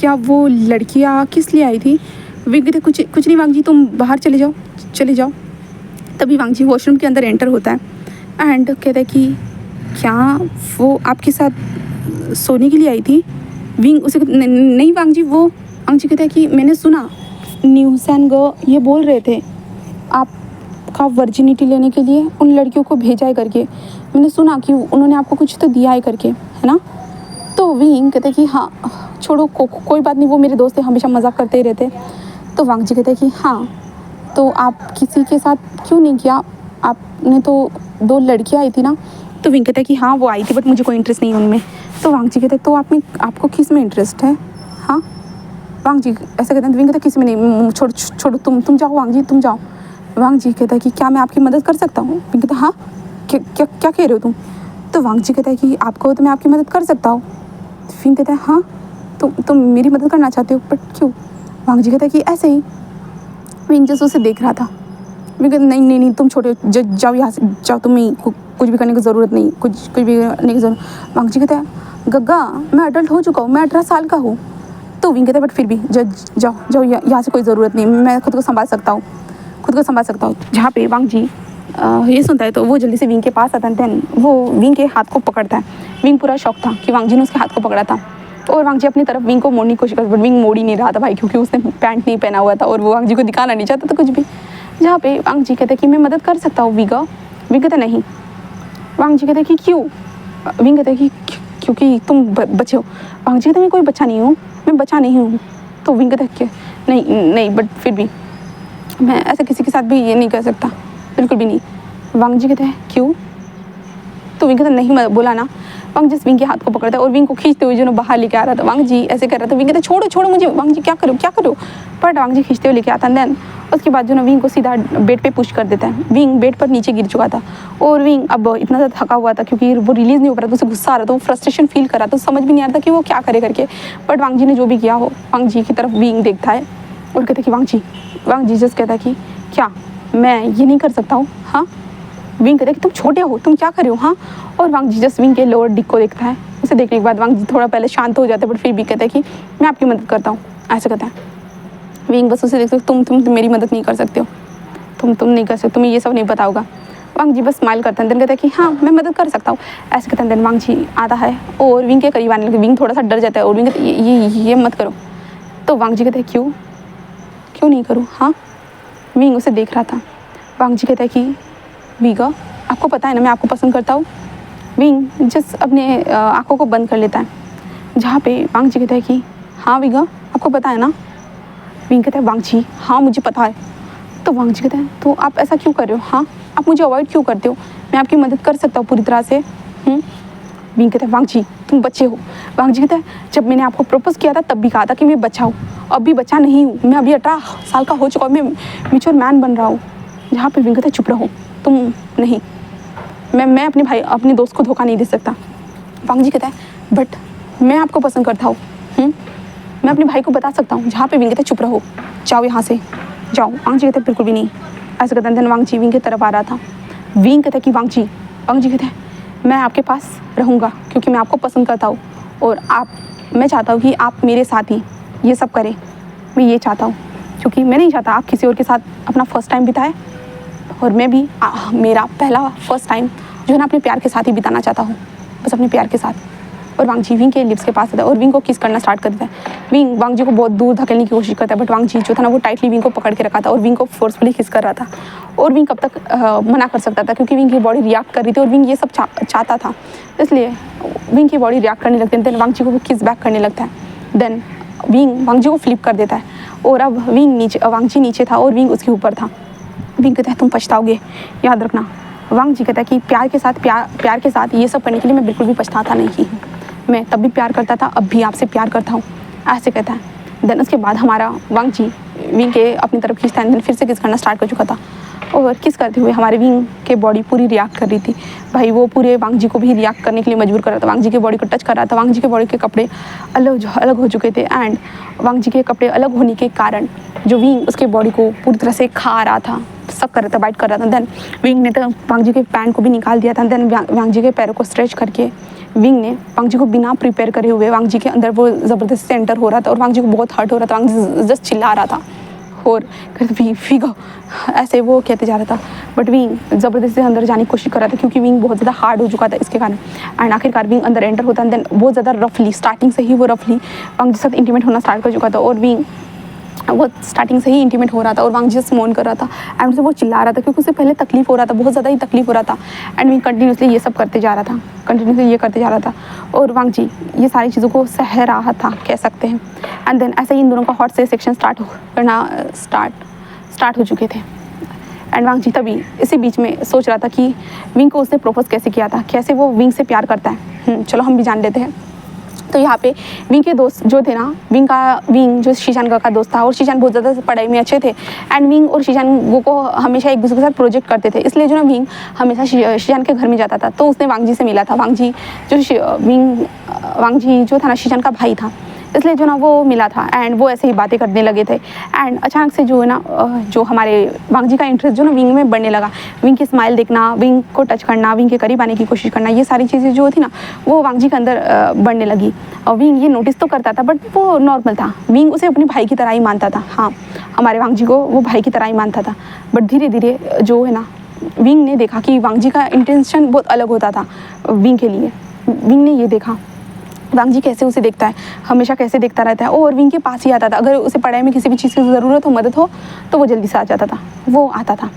क्या वो लड़कियाँ किस लिए आई थी। विंग कहते कुछ नहीं वांग जी, तुम बाहर चले जाओ। तभी वांग जी वॉशरूम के अंदर एंटर होता है एंड कहता है कि क्या वो आपके साथ सोने के लिए आई थी। विंग उसे नहीं वांग जी, वो वांग जी कहता है कि मैंने सुना न्यूज़ एंड ये बोल रहे थे आपका वर्जिनिटी लेने के लिए उन लड़कियों को भेजा है करके, मैंने सुना कि उन्होंने आपको कुछ तो दिया है करके, है ना। तो विंग कहते हैं कि हाँ छोड़ो, कोई बात नहीं, वो मेरे दोस्त थे, हमेशा मजाक करते ही रहते। तो वांग जी कहते हैं कि हाँ तो आप किसी के साथ क्यों नहीं किया, आपने तो 2 लड़कियाँ आई थी ना। तो विंग कहता है कि हाँ वो आई थी बट मुझे कोई इंटरेस्ट नहीं है उनमें। तो वांग जी कहते हैं तो आपको किस में इंटरेस्ट है। हाँ वांग जी ऐसा कहते हैं, विंग कहता है किस में नहीं, छोड़ो तुम जाओ वांग जी, तुम जाओ। वांग जी कहता है कि क्या मैं आपकी मदद कर सकता हूँ। विंग कहता है हाँ क्या कह रहे हो तुम। तो वांग जी कहता है कि आपको तो मैं आपकी मदद कर सकता हूँ। विंग कहता है हाँ तुम मेरी मदद करना चाहते हो बट क्यों। वांग जी कहता है कि ऐसे ही। विंग जैसे उसे देख रहा था। विंग कहता नहीं तुम छोटे जाओ यहाँ से, जाओ, तुम्हें कुछ भी करने की ज़रूरत नहीं, कुछ भी करने की ज़रूरत। वांग जी कहता है गग्गा मैं अडल्ट हो चुका हूँ, मैं 18 साल का हूँ। तो विंग कहता है बट फिर भी जाओ यहाँ से, कोई ज़रूरत नहीं, मैं खुद को संभाल सकता हूँ। जहाँ पे वांग जी ये सुनता है तो वो जल्दी से विंग के पास आता है, देन वो विंग के हाथ को पकड़ता है। विंग पूरा शौक था कि वांग जी ने उसके हाथ को पकड़ा था, और वांग जी अपनी तरफ विंग को मोड़ने की कोशिश करता, बट विंग मोड़ ही नहीं रहा था भाई, क्योंकि उसने पैंट नहीं पहना हुआ था और वो वांग जी को दिखाना नहीं चाहता था कुछ भी। जहाँ पे वांग जी कहते कि मैं मदद कर सकता हूँ विंग कहता नहीं। वांग जी कहते कि क्यों। विंग कहते कि क्योंकि तुम बच्चे हो। वांग जी कहते मैं कोई बच्चा नहीं हूँ, मैं बच्चा नहीं हूँ। तो विंग कहता कि नहीं बट फिर भी मैं ऐसे किसी के साथ भी ये नहीं कर सकता, बिल्कुल भी नहीं। वांग जी कहते हैं क्यों। तो विंग कहता नहीं बोला ना। वांग जी विंग के हाथ को पकड़ता है और विंग को खींचते हुए जो बाहर लेके आ रहा था, वांग जी ऐसे कर रहा था। विंग कहता छोड़ो मुझे। वांग जी क्या करो, बट वांग जी खींचते हुए लेके आता है। देन उसके बाद जो ना विंग को सीधा बेड पे पुश कर देता है। विंग बेड पर नीचे गिर चुका था और विंग अब इतना ज़्यादा थका हुआ था क्योंकि वो रिलीज़ नहीं हो पा रहा था, उसे गुस्सा आ रहा था, वो फ्रस्ट्रेशन फील कर रहा था, समझ भी नहीं आ रहा था कि वो क्या करे करके। बट वांग जी ने जो भी किया हो, वांग जी की तरफ विंग देखता है और कहता है कि वांग जी जस्ट कहता है कि क्या मैं ये नहीं कर सकता हूँ। हाँ विंग कहता है कि तुम छोटे हो, तुम क्या कर रहे हो हाँ। और वांग जी जस्ट विंग के लोअर डिक को देखता है। उसे देखने के बाद वांग जी थोड़ा पहले शांत हो जाते हैं, बट फिर भी कहता है कि मैं आपकी मदद करता हूँ, ऐसे कहता है। विंग बस उसे देखते तुम मेरी मदद नहीं कर सकते हो, तुम नहीं कर सकते, तुम्हें ये सब नहीं पता होगा। वांग जी बस स्माइल करते हैं, देन कहता है कि हाँ मैं मदद कर सकता हूँ, ऐसे कहते हैं। देन वांग जी आता है और विंग के करीब आने लगे। विंग थोड़ा सा डर जाता है और विंग कहता है ये मत करो। तो वांग जी कहते हैं क्यों नहीं करूँ हाँ। विंग उसे देख रहा था। वांग जी कहता है कि वीगा आपको पता है ना मैं आपको पसंद करता हूँ। विंग जस्ट अपने आँखों को बंद कर लेता है, जहाँ पे वांग जी कहता है कि हाँ वीगा आपको पता है ना। विंग कहता है वांग जी हाँ मुझे पता है। तो वांग जी कहता है तो आप ऐसा क्यों कर रहे हो हाँ, आप मुझे अवॉइड क्यों करते हो, मैं आपकी मदद कर सकता हूँ पूरी तरह से। विंग कहता है वांग जी तुम बच्चे हो। वांग जी कहता है जब मैंने आपको प्रपोज किया था तब भी कहा था कि मैं बच्चा हूँ, अब भी बच्चा नहीं हूँ, मैं अभी 18 साल का हो चुका हूँ, मैं मैच्योर मैन बन रहा हूँ। जहाँ पे विंग कहता है चुप रहो तुम नहीं, मैं अपने दोस्त को धोखा नहीं दे सकता। वांग जी कहता है बट मैं आपको पसंद करता हूँ, मैं अपने भाई को बता सकता हूँ। जहाँ पे विंग कहता है चुप रहो, जाओ यहाँ से जाओ। वांग जी कहते हैं बिल्कुल भी नहीं, ऐसे कहते हैं। वांग जी विंग की तरफ आ रहा था। विंग कहता है कि वांग जी कहते हैं मैं आपके पास रहूँगा क्योंकि मैं आपको पसंद करता हूँ और मैं चाहता हूँ कि आप मेरे साथ ही ये सब करें। मैं ये चाहता हूँ क्योंकि मैं नहीं चाहता आप किसी और के साथ अपना फर्स्ट टाइम बिताएं, और मैं भी मेरा पहला फर्स्ट टाइम जो है ना अपने प्यार के साथ ही बिताना चाहता हूँ, बस अपने प्यार के साथ। और वांग जी विंग के लिप्स के पास आता है और विंग को किस करना स्टार्ट कर देता है। विंग वांग जी को बहुत दूर धकेलने की कोशिश करता है, बट वांग जी जो था ना वो टाइटली विंग को पकड़ के रखा था और विंग को फोर्सफुली किस कर रहा था। और विंग कब तक मना कर सकता था, क्योंकि विंग की बॉडी रिएक्ट कर रही थी और विंग ये सब चाहता था, इसलिए विंग की बॉडी रिएक्ट करने लगती है। देन वांग जी को वो किस बैक करने लगता है। देन विंग वांग जी को फ्लिप कर देता है और अब वांग जी नीचे था और विंग उसके ऊपर था। विंग कहता है तुम पछताओगे, याद रखना। वांग जी कहता है कि प्यार के साथ ये सब करने के लिए मैं बिल्कुल भी पछताता नहीं हूँ, मैं तब भी प्यार करता था, अब भी आपसे प्यार करता हूँ, ऐसे कहता है। देन उसके बाद हमारा वांग जी विंग के अपनी तरफ खींचता है। देन फिर से किस करना स्टार्ट कर चुका था और किस करते हुए हमारे विंग के बॉडी पूरी रिएक्ट कर रही थी। भाई वो पूरे वांग जी को भी रिएक्ट करने के लिए मजबूर कर रहा था, वांग जी के बॉडी को टच कर रहा था। वांग जी के बॉडी के कपड़े अलग हो चुके थे एंड वांग जी के कपड़े अलग होने के कारण जो विंग उसके बॉडी को पूरी तरह से खा रहा था, सब कर रहा था, बाइट कर रहा था। देन विंग ने तो वांग जी के पैंट को भी निकाल दिया था। देन वांग जी के पैरों को स्ट्रेच करके विंग ने वांग जी को बिना प्रिपेयर करे हुए वांग जी के अंदर वो ज़बरदस्ती से एंटर हो रहा था और वांग जी को बहुत हर्ट हो रहा था। वांग जी जस्ट चिल्ला रहा था और फिगो ऐसे वो कहते जा रहा था, बट विंग ज़बरदस्ती से अंदर जाने की कोशिश कर रहा था क्योंकि विंग बहुत ज़्यादा हार्ड हो चुका था इसके कारण। एंड आखिरकार विंग अंदर एंटर होता है। देन बहुत ज़्यादा रफली स्टार्टिंग से ही वो रफली वांग जी के साथ इंटीमेट होना स्टार्ट कर चुका था और विंग वो स्टार्टिंग से ही इंटीमेट हो रहा था और वांग जी मोन कर रहा था एंड उसे वो चिल्ला रहा था क्योंकि उसे पहले तकलीफ हो रहा था, बहुत ज़्यादा ही तकलीफ हो रहा था। एंड विंग कंटिन्यूसली ये सब करते जा रहा था, कंटिन्यूसली ये करते जा रहा था और वांग जी ये सारी चीज़ों को सह रहा था, कह सकते हैं। एंड देन ऐसे ही इन दोनों का हॉट से सेक्शन स्टार्ट हो चुके थे। एंड वांग जी तभी इसी बीच में सोच रहा था कि विंग को उसने प्रपोज कैसे किया था, कैसे वो विंग से प्यार करता है। चलो हम भी जान लेते हैं। तो यहाँ पे विंग के दोस्त जो थे ना, विंग जो शीशान का दोस्त था और शीशान बहुत ज़्यादा पढ़ाई में अच्छे थे एंड विंग और शीशान वो को हमेशा एक दूसरे के साथ प्रोजेक्ट करते थे, इसलिए जो ना विंग हमेशा शीशान के घर में जाता था। तो उसने वांग जी से मिला था। वांग जी जो था ना शीशान का भाई था, इसलिए जो ना वो मिला था एंड वो ऐसे ही बातें करने लगे थे। एंड अचानक से जो है ना जो हमारे वांग जी का इंटरेस्ट जो ना विंग में बढ़ने लगा। विंग की स्माइल देखना, विंग को टच करना, विंग के करीब आने की कोशिश करना, ये सारी चीज़ें जो थी ना वो वांग जी के अंदर बढ़ने लगी। और विंग ये नोटिस तो करता था बट वो नॉर्मल था। विंग उसे अपने भाई की तरह ही मानता था, हाँ हमारे वांग जी को वो भाई की तरह ही मानता था। बट धीरे धीरे जो है ना विंग ने देखा कि वांग जी का इंटेंशन बहुत अलग होता था विंग के लिए। विंग ने ये देखा वांग जी कैसे उसे देखता है, हमेशा कैसे देखता रहता है और विंग के पास ही आता था। अगर उसे पढ़ाई में किसी भी चीज़ की ज़रूरत हो, मदद हो, तो वो जल्दी से आ जाता था, वो आता था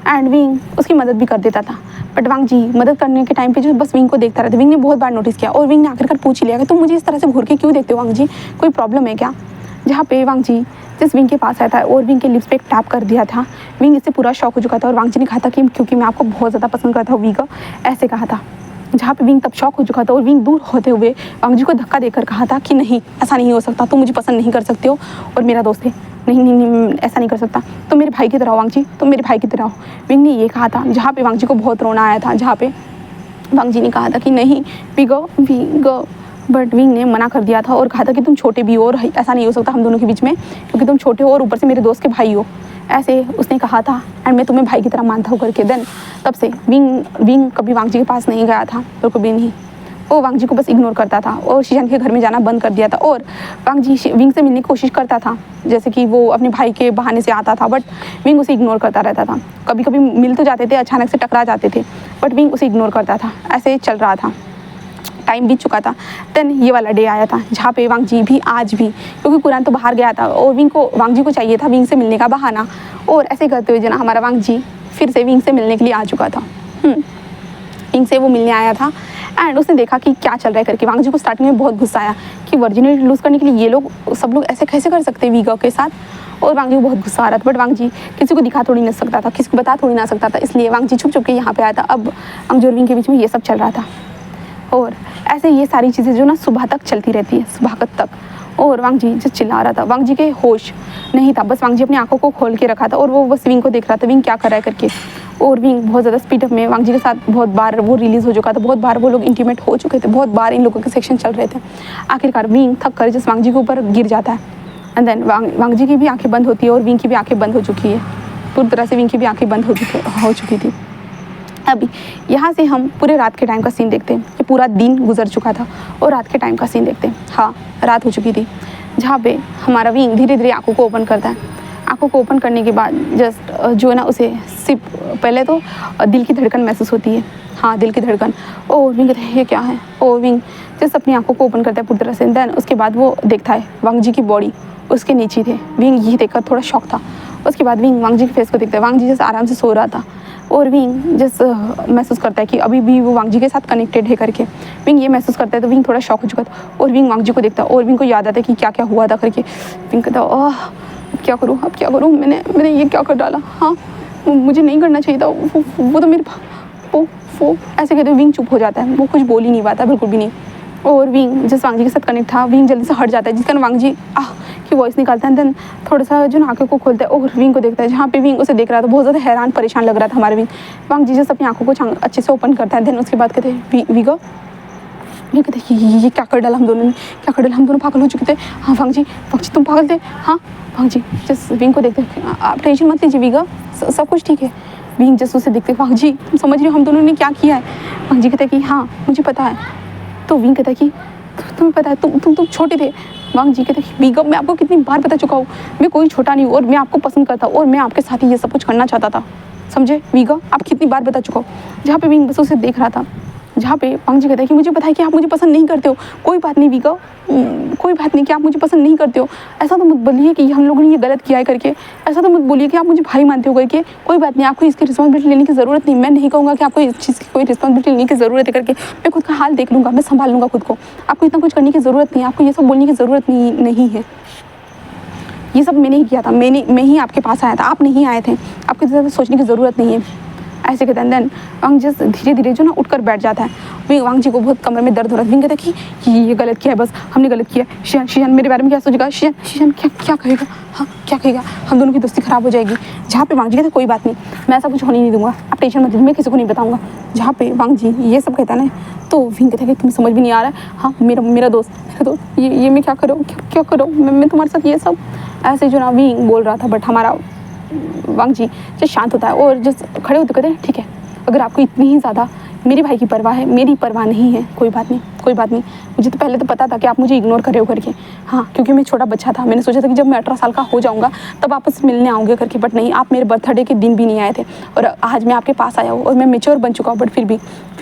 एंड विंग उसकी मदद भी कर देता था। बट वांग जी मदद करने के टाइम पे जो बस विंग को देखता रहता। विंग ने बहुत बार नोटिस किया और विंग ने आखिरकार पूछ ही लिया कि तुम मुझे इस तरह से घूर के क्यों देखते हो वांग जी, कोई प्रॉब्लम है क्या। जहाँ पे वांग जी जिस विंग के पास आया था और विंग के लिप्स पे एक टैप कर दिया था। विंग इससे पूरा शॉक हो चुका था और वांग जी ने कहा था कि क्योंकि मैं आपको बहुत ज़्यादा पसंद करता हूँ विंग, ऐसे कहा था। जहाँ पे विंग तब शॉक हो चुका था और विंग दूर होते हुए वांग जी को धक्का देकर कहा था कि नहीं ऐसा नहीं हो सकता, तुम मुझे पसंद नहीं कर सकते हो और मेरा दोस्त है, नहीं ऐसा नहीं कर सकता, तुम मेरे भाई की तरह हो वांग जी, तुम मेरे भाई की तरह हो। विंग ने ये कहा था, जहाँ पे वांग जी को बहुत रोना आया था, जहाँ पे वांग जी ने कहा था कि नहीं विंग बट विंग ने मना कर दिया था और कहा था कि तुम छोटे भी हो और ऐसा नहीं हो सकता हम दोनों के बीच में, क्योंकि तुम छोटे हो और ऊपर से मेरे दोस्त के भाई हो, ऐसे उसने कहा था। एंड मैं तुम्हें भाई की तरह मानता हूँ करके। देन तब से विंग कभी वांग जी के पास नहीं गया था, बिल्कुल भी नहीं। वो वांग जी को बस इग्नोर करता था और शीजन के घर में जाना बंद कर दिया था। और वांग जी विंग से मिलने की कोशिश करता था, जैसे कि वो अपने भाई के बहाने से आता था, बट विंग उसे इग्नोर करता रहता था। कभी कभी मिल तो जाते थे, अचानक से टकरा जाते थे, बट विंग उसे इग्नोर करता था। ऐसे चल रहा था, टाइम बीत चुका था। देन ये वाला डे आया था जहाँ पे वांग जी भी आज भी, क्योंकि कुरान तो बाहर गया था और वांग जी को चाहिए था विंग से मिलने का बहाना। और ऐसे करते हुए जो ना हमारा वांग जी फिर से विंग से मिलने के लिए आ चुका था। विंग से वो मिलने आया था एंड उसने देखा कि क्या चल रहा है करके। वांग जी को स्टार्टिंग में बहुत गुस्सा आया कि वर्जिनिटी लूज़ करने के लिए ये लोग सब लोग ऐसे कैसे कर सकते हैं वीगो के साथ। और वांग जी को बहुत गुस्सा आ रहा था, बट वांग जी किसी को दिखा थोड़ी ना सकता था, किसी को बता थोड़ी ना सकता था, इसलिए वांग जी छुप छुप के यहाँ पे आया था। अब वांग जी और विंग के बीच में ये सब चल रहा था और ऐसे ये सारी चीज़ें जो ना सुबह तक चलती रहती है, सुबह तक। और वांग जी जो चिल्ला रहा था, वांग जी के होश नहीं था, बस वांग जी अपनी आंखों को खोल के रखा था और वो बस विंग को देख रहा था, विंग क्या कर रहा है करके। और विंग बहुत ज़्यादा स्पीड अप में वांग जी के साथ बहुत बार वो रिलीज़ हो चुका था, बहुत बार वो लोग इंटीमेट हो चुके थे, बहुत बार इन लोगों के सेक्शन चल रहे थे। आखिरकार विंग थक कर जिस वांग जी के ऊपर गिर जाता है एंड देन वांग जी की भी आँखें बंद होती है और विंग की भी आँखें बंद हो चुकी है, पूरी तरह से विंग की भी आँखें बंद हो चुकी थी। अभी यहाँ से हम पूरे रात के टाइम का सीन देखते हैं कि पूरा दिन गुजर चुका था और रात के टाइम का सीन देखते हैं। हाँ, रात हो चुकी थी, जहाँ पे हमारा विंग धीरे धीरे आंखों को ओपन करता है। आंखों को ओपन करने के बाद जस्ट जो है ना उसे सिर्फ पहले तो दिल की धड़कन महसूस होती है। हाँ, दिल की धड़कन। ओ विंग कहता है ये क्या है। ओ विंग जस्ट अपनी आंखों को ओपन करता है पूरी तरह से। देन उसके बाद वो देखता है वांग जी की बॉडी उसके नीचे थे। विंग ये देखकर थोड़ा शॉक था। उसके बाद विंग वांग जी के फेस को देखता है, वांग जी जैसे आराम से सो रहा था और विंग जैसे महसूस करता है कि अभी भी वो वांग जी के साथ कनेक्टेड है करके। विंग ये महसूस करता है तो विंग थोड़ा शॉक हो चुका था और विंग वांग जी को देखता है और विंग को याद आता है कि क्या क्या हुआ था करके। विंग कहता अब क्या करूँ, अब क्या करूँ, मैंने ये क्या कर डाला। हाँ, मुझे नहीं करना चाहिए था, वो तो मेरे वो ऐसे कहते विंग चुप हो जाता है, वो कुछ बोल ही नहीं पाता बिल्कुल भी नहीं। और विंग जिस वांग जी के साथ कनेक्ट था, विंग जल्दी से हट जाता है, जिस कारण वांग जी की वॉइस निकालता है। देन थोड़ा सा जो आंखों को खोलता है और विंग को देखता है, जहाँ पे विंग उसे देख रहा था बहुत ज़्यादा हैरान परेशान लग रहा था हमारे विंग। वांग जी जैसे अपनी आंखों को अच्छे से ओपन करता है। देन उसके बाद कहते हैं वीगो, ये कहते ये क्या कर डाला हम दोनों ने, क्या कर डाला, हम दोनों पागल हो चुके थे। हाँ वांग जी तुम पागल थे। हाँ वांग जी जस विंग को देखते आप टेंशन मत लीजिए वीगो, सब कुछ ठीक है। विंग जस उसे देखते वांग जी तुम समझ रहे हो हम दोनों ने क्या किया है। वांग जी कहते हैं कि हाँ मुझे पता है। तो विंग कहता है कि तुम्हें पता है तुम छोटे थे। वांग जी कहते हैं वीगो मैं आपको कितनी बार बता चुका हूँ, मैं कोई छोटा नहीं हूँ और मैं आपको पसंद करता हूँ और मैं आपके साथ ही ये सब कुछ करना चाहता था, समझे वीगो, आप कितनी बार बता चुका हूँ। जहाँ पे विंग बस उसे देख रहा था, जहाँ पे वांग जी कहता है कि मुझे पता है कि आप मुझे पसंद नहीं करते हो, कोई बात नहीं वीगो, कोई बात नहीं कि आप मुझे पसंद नहीं करते हो, ऐसा तो मत बोलिए कि हम लोगों ने ये गलत किया है करके, ऐसा तो मत बोलिए कि आप मुझे भाई मानते हो करके, कोई बात नहीं, आपको इसकी रिस्पॉन्सिबिलिटी लेने की ज़रूरत नहीं। मैं नहीं कहूँगा कि आपको इस चीज़ की कोई रिस्पॉन्सिबिलिटी लेने की ज़रूरत है करके, मैं खुद का हाल देख लूँगा, मैं संभाल लूँगा खुद को, आपको इतना कुछ करने की ज़रूरत नहीं है, आपको ये सब बोलने की ज़रूरत नहीं है। ये सब मैंने ही किया था, मैं ही आपके पास आया था, आप नहीं आए थे, आपको ज़्यादा सोचने की ज़रूरत नहीं है। ऐसे कहते हैं। देन वांग जी धीरे धीरे जो ना उठकर बैठ जाता है। वांग जी को बहुत कमर में दर्द हो रहा है। विंग कहता है कि ये गलत किया है, बस हमने गलत किया। शीजन मेरे बारे में क्या सोचेगा, शीजन क्या कहेगा, हाँ क्या कहेगा, हम दोनों की दोस्ती खराब हो जाएगी। जहाँ पे वांग जी कहते कोई बात नहीं, मैं ऐसा कुछ होने नहीं दूंगा, आप टेंशन मत लीजिए, मैं किसी को नहीं बताऊंगा। जहाँ पे वांग जी ये सब कहता है ना, तो विंग कहता है कि तुम्हें समझ भी नहीं आ रहा है। हाँ मेरा दोस्त ये मैं क्या करूँ, क्या करूँ मैं तुम्हारे साथ ये सब, ऐसे जो ना विंग बोल रहा था। बट हमारा वांग जी जो शांत होता है और जो खड़े होते कहते हैं ठीक है, अगर आपको इतनी ही ज़्यादा मेरे भाई की परवाह है, मेरी परवाह नहीं है, कोई बात नहीं। मुझे तो पहले तो पता था कि आप मुझे इग्नोर कर रहे हो करके। हाँ, क्योंकि मैं छोटा बच्चा था, मैंने सोचा था कि जब मैं 18 साल का हो जाऊँगा तब आपस मिलने आऊँगे करके, बट नहीं, आप मेरे बर्थडे के दिन भी नहीं आए थे और आज मैं आपके पास आया हूँ और मैं मेच्योर बन चुका हूँ। बट फिर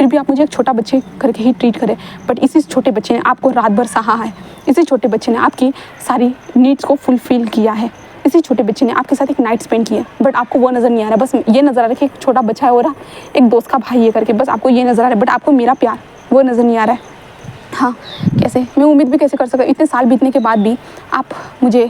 भी आप मुझे एक छोटा बच्चे करके ही ट्रीट करें। बट इसी छोटे बच्चे ने आपको रात भर सहा है, इसी छोटे बच्चे ने आपकी सारी नीड्स को फुलफिल किया है, इसी छोटे बच्चे ने आपके साथ एक नाइट स्पेंड किया, बट आपको वो नज़र नहीं आ रहा। बस ये नज़र आ रहा है कि एक छोटा बच्चा है और एक दोस्त का भाई है करके, बस आपको ये नज़र आ रहा है, बट आपको मेरा प्यार वो नज़र नहीं आ रहा है। हाँ, कैसे मैं उम्मीद भी कैसे कर सकता, इतने साल बीतने के बाद भी आप मुझे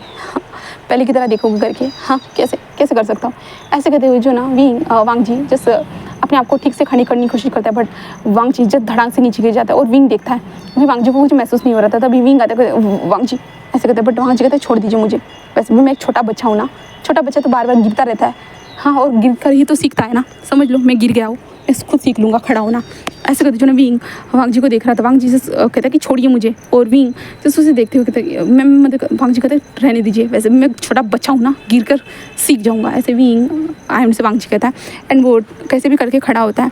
पहले की तरह देखोगे करके। हाँ, कैसे कर सकता हूँ। ऐसे कहते हुए जो ना वांग जी जस अपने आप को ठीक से खड़ी करने की कोशिश करता है, बट वांग जी जब धड़ाक से नीचे गिर जाता है और विंग देखता है, अभी वांग जी को कुछ महसूस नहीं हो रहा था। तभी विंग आता है, वांग जी ऐसे कहते हैं, बट वांग जी कहते हैं छोड़ दीजिए मुझे, वैसे भी मैं एक छोटा बच्चा हूँ ना, छोटा बच्चा तो बार बार गिरता रहता है। हाँ, और गिर कर ही तो सीखता है ना, समझ लो मैं गिर गया हूँ। मैं खुद सीख लूँगा खड़ा होना। ऐसे करते जो ना विंग वांग जी को देख रहा था। वांग जी से कहता कि छोड़िए मुझे, और विंग जस्ट उसे देखते हुए कहता मैं मतलब वांग जी कहते रहने दीजिए, वैसे मैं छोटा बच्चा हूँ ना, गिर कर सीख जाऊँगा। ऐसे विंग आयम से वांग जी कहता है। एंड वो कैसे भी करके खड़ा होता है,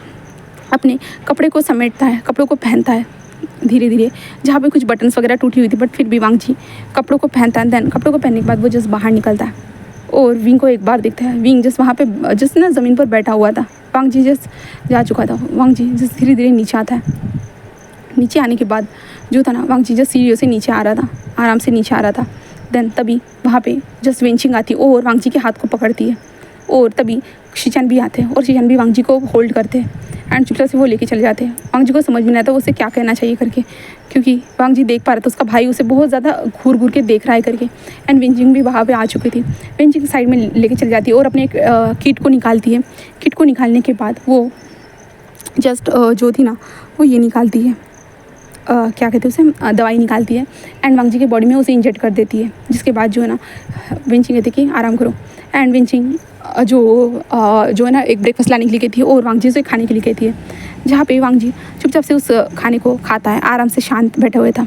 अपने कपड़े को समेटता है, कपड़ों को पहनता है धीरे धीरे, जहाँ पे कुछ बटन्स वगैरह टूटी हुई थी, बट फिर भी वांग जी कपड़ों को पहनता है। देन कपड़ों को पहनने के बाद वो जस्ट बाहर निकलता है और विंग को एक बार देखता है। विंग जस्ट वहाँ पे जस्ट ना ज़मीन पर बैठा हुआ था। वांग जी जस्ट जा चुका था। वांग जी जस्ट धीरे धीरे नीचे आता है। नीचे आने के बाद जो था ना, वांग जी जस्ट सीढ़ियों से नीचे आ रहा था, आराम से नीचे आ रहा था। देन तभी वहाँ पे जस्ट वेंचिंग आती है और वांग जी के हाथ को पकड़ती है, और तभी शीचन भी आते हैं और शीचन भी वांग जी को होल्ड करते हैं एंड चुपचाप से वो लेके चले जाते हैं। वांग जी को समझ में नहीं आता उसे क्या कहना चाहिए करके, क्योंकि वांग जी देख पा रहा था उसका भाई उसे बहुत ज़्यादा घूर घूर के देख रहा है करके। एंड वेंचिंग भी वहाँ पे आ चुकी थी। वेंचिंग साइड में लेके चली जाती है और अपने एक किट को निकालती है। किट को निकालने के बाद वो जस्ट जो थी ना वो ये निकालती है, क्या कहते हैं उसे, दवाई निकालती है एंड वांग जी के बॉडी में उसे इंजेक्ट कर देती है। जिसके बाद जो है ना वेंचिंग कहती कि आराम करो। एंड वेंचिंग जो है ना एक ब्रेकफास्ट लाने के लिए गई थी और वांग जी से खाने के लिए गई थी, जहाँ पे वांग जी चुपचाप से उस खाने को खाता है, आराम से शांत बैठे हुए था।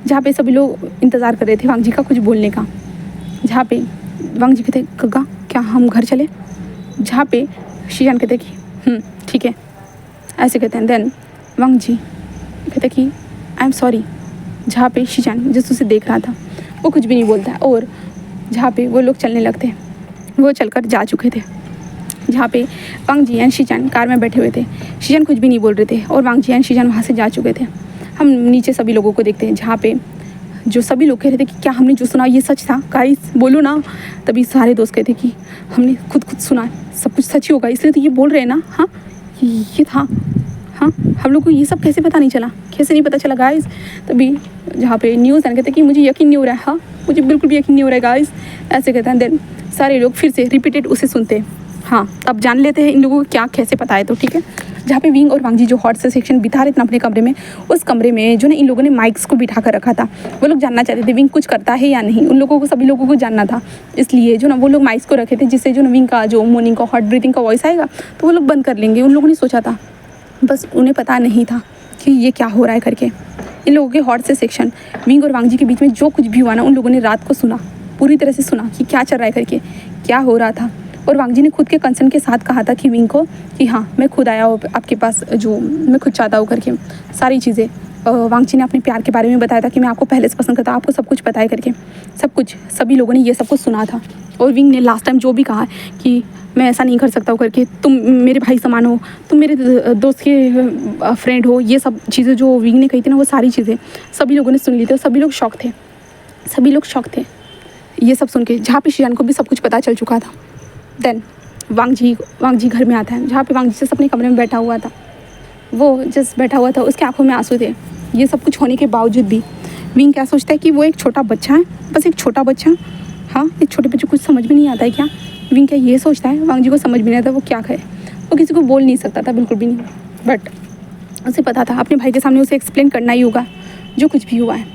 जहाँ पे सभी लोग इंतज़ार कर रहे थे वांग जी का कुछ बोलने का। जहाँ पे वांग जी कहते गग्गा क्या हम घर चले, जहाँ पे शीजान कहते कि ठीक है, ऐसे कहते हैं। देन वांग जी कहते कि आई एम सॉरी। जहाँ पे शीजान जिस उसे देख रहा था वो कुछ भी नहीं बोलता है, और जहाँ पे वो लोग चलने लगते हैं वो चलकर जा चुके थे। जहाँ पे वांग जी एंड शीजान कार में बैठे हुए थे। शीजान कुछ भी नहीं बोल रहे थे और वांग जी एंड शीजान वहाँ से जा चुके थे। हम नीचे सभी लोगों को देखते हैं, जहाँ पे जो सभी लोग कह रहे थे कि क्या हमने जो सुना ये सच था, गाइस बोलो ना। तभी सारे दोस्त कहते कि हमने खुद सुना, सब कुछ सच ही होगा, इसलिए तो ये बोल रहे हैं ना। हाँ ये था, हाँ हम लोग को ये सब कैसे पता नहीं चला, कैसे नहीं पता चला गाइस। तभी जहाँ पे न्यूज़ कहते कि मुझे यकीन नहीं हो रहा है, हाँ मुझे बिल्कुल भी यकीन नहीं हो रहा है गाइस, ऐसे कहते हैं। देन सारे लोग फिर से रिपीटेड उसे सुनते हैं। हाँ अब जान लेते हैं इन लोगों को क्या कैसे पता है, तो ठीक है। जहाँ पे विंग और वांग जी जो हॉट से सेक्शन बिता रहे थे अपने कमरे में, उस कमरे में जो ना इन लोगों ने माइक्स को बिठा कर रखा था। वो लोग जानना चाहते थे विंग कुछ करता है या नहीं, उन लोगों को सभी लोगों को जानना था। इसलिए जो ना वो लोग माइक्स को रखे थे, जिससे जो ना विंग का जो मॉर्निंग का हॉट ब्रीथिंग का वॉइस आएगा तो वो लोग बंद कर लेंगे। उन लोगों ने सोचा था, बस उन्हें पता नहीं था कि ये क्या हो रहा है करके। इन लोगों के हॉट से सेक्शन विंग और वांग जी के बीच में जो कुछ भी हुआ ना, उन लोगों ने रात को सुना, पूरी तरह से सुना कि क्या चल रहा है करके, क्या हो रहा था। और वांग जी ने खुद के कंसर्न के साथ कहा था कि विंग को कि हाँ मैं खुद आया हूँ आपके पास, जो मैं खुद चाहता हूँ करके सारी चीज़ें। वांग जी ने अपने प्यार के बारे में बताया था कि मैं आपको पहले से पसंद करता हूँ, आपको सब कुछ पता है करके। सब कुछ सभी लोगों ने ये सब कुछ सुना था। और विंग ने लास्ट टाइम जो भी कहा कि मैं ऐसा नहीं कर सकता हूँ करके, तुम मेरे भाई समान हो, तुम मेरे दोस्त के फ्रेंड हो, ये सब चीज़ें जो विंग ने कही थी ना, वो सारी चीज़ें सभी लोगों ने सुन ली थी और सभी लोग शौक थे, सभी लोग शौक थे ये सब सुन के। जहाँ पे शीजान को भी सब कुछ पता चल चुका था। देन वांग जी घर में आता है, जहाँ पे वांग जी जस्ट अपने कमरे में बैठा हुआ था। वो जस्ट बैठा हुआ था, उसके आंखों में आंसू थे। ये सब कुछ होने के बावजूद भी विंग क्या सोचता है कि वो एक छोटा बच्चा है, बस एक छोटा बच्चा। हाँ एक छोटे बच्चे को कुछ समझ में नहीं आता है क्या, विंग क्या ये सोचता है। वांग जी को समझ में नहीं आता वो क्या कहे, वो किसी को बोल नहीं सकता था बिल्कुल भी नहीं, बट उसे पता था अपने भाई के सामने उसे एक्सप्लेन करना ही होगा जो कुछ भी हुआ है।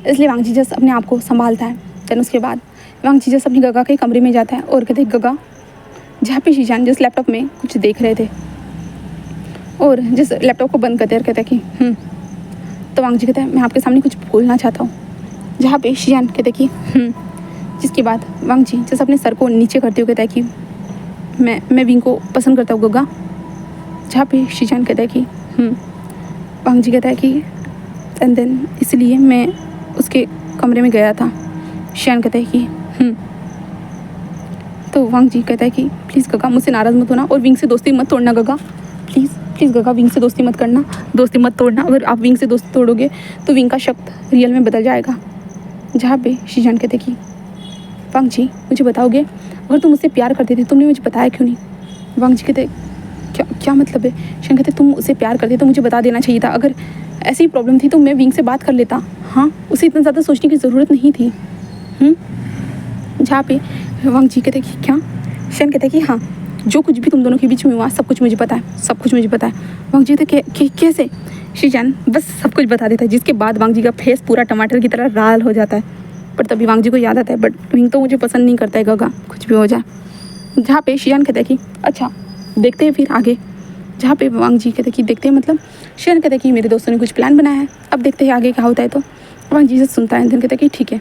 इसलिए वांग जी जस्ट अपने आप को संभालता है। देन उसके बाद वांग जी जस्ट अपनी गगा के कमरे में जाता है और कहते गगा, जहाँ पे शीजान जिस लैपटॉप में कुछ देख रहे थे और जिस लैपटॉप को बंद करते कहते कि तो वांग जी कहता है मैं आपके सामने कुछ बोलना चाहता हूँ। जहाँ पे शीजान कहते कि जिसके बाद वांग जी जैसे अपने सर को नीचे करते हुए कहता है कि मैं विंग को पसंद करता हूँ गगा। जहाँ पे शीजान कहता है कि वांग जी कहता है कि एंड देन इसलिए मैं उसके कमरे में गया था। शीजान कहता है कि तो वांग जी कहता है कि प्लीज़ गगा मुझसे नाराज़ मत होना और विंग से दोस्ती मत तोड़ना गगा, प्लीज़ गगा विंग से दोस्ती मत करना, दोस्ती मत तोड़ना। अगर आप विंग से दोस्ती तोड़ोगे तो विंग का शब्द रियल में बदल जाएगा। जहाँ पे शीजान कहते कि वांग जी मुझे बताओगे, अगर तुम मुझसे प्यार करते थे तुमने मुझे बताया क्यों नहीं। वांग जी कहते क्या मतलब है। शीजान कहते तुम उससे प्यार करते तो मुझे बता देना चाहिए था, अगर ऐसी प्रॉब्लम थी तो मैं विंग से बात कर लेता। हाँ उसे इतना ज़्यादा सोचने की ज़रूरत नहीं थी। जहाँ पे वांग जी कहते कि क्या। शीजान कहते कि हाँ जो कुछ भी तुम दोनों के बीच में हुआ सब कुछ मुझे पता है, सब कुछ मुझे पता है। वांग जी कहते कैसे। शीजान बस सब कुछ बता देता है, जिसके बाद वांग जी का फेस पूरा टमाटर की तरह लाल हो जाता है। पर तभी वांग जी को याद आता है बट विंग तो मुझे पसंद नहीं करता है गगा, कुछ भी हो जाए। जहाँ पे शीजान कहता है कि अच्छा देखते हैं फिर आगे। जहाँ पे वांग जी कहते कि देखते हैं, मतलब शियान कहता है कि मेरे दोस्तों ने कुछ प्लान बनाया है, अब देखते हैं आगे क्या होता है। तो वांग जी से सुनता है, देन कहता है कि ठीक है।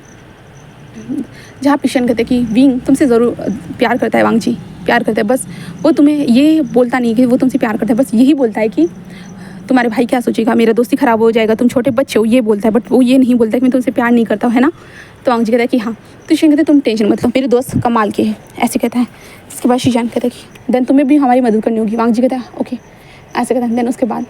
जहाँ पे शियान कहते हैं कि विंग तुमसे ज़रूर प्यार करता है, वांग जी प्यार करता है, बस वो तुम्हें ये बोलता नहीं कि वो तुमसे प्यार करता है, बस यही बोलता है कि तुम्हारे भाई क्या सोचेगा, मेरा दोस्ती ख़राब हो जाएगा, तुम छोटे बच्चे हो, ये बोलता है, बट वो ये नहीं बोलता कि मैं तुमसे प्यार नहीं करता हूँ, है ना। तो वांग जी कहता है कि हाँ। तो शियान कहते तुम टेंशन मत लो, मेरे दोस्त कमाल के हैं, ऐसे कहता है। इसके बाद शियान कहता है कि देन तुम्हें भी हमारी मदद करनी होगी। वांग जी कहता है ओके, ऐसे कहता है। देन उसके बाद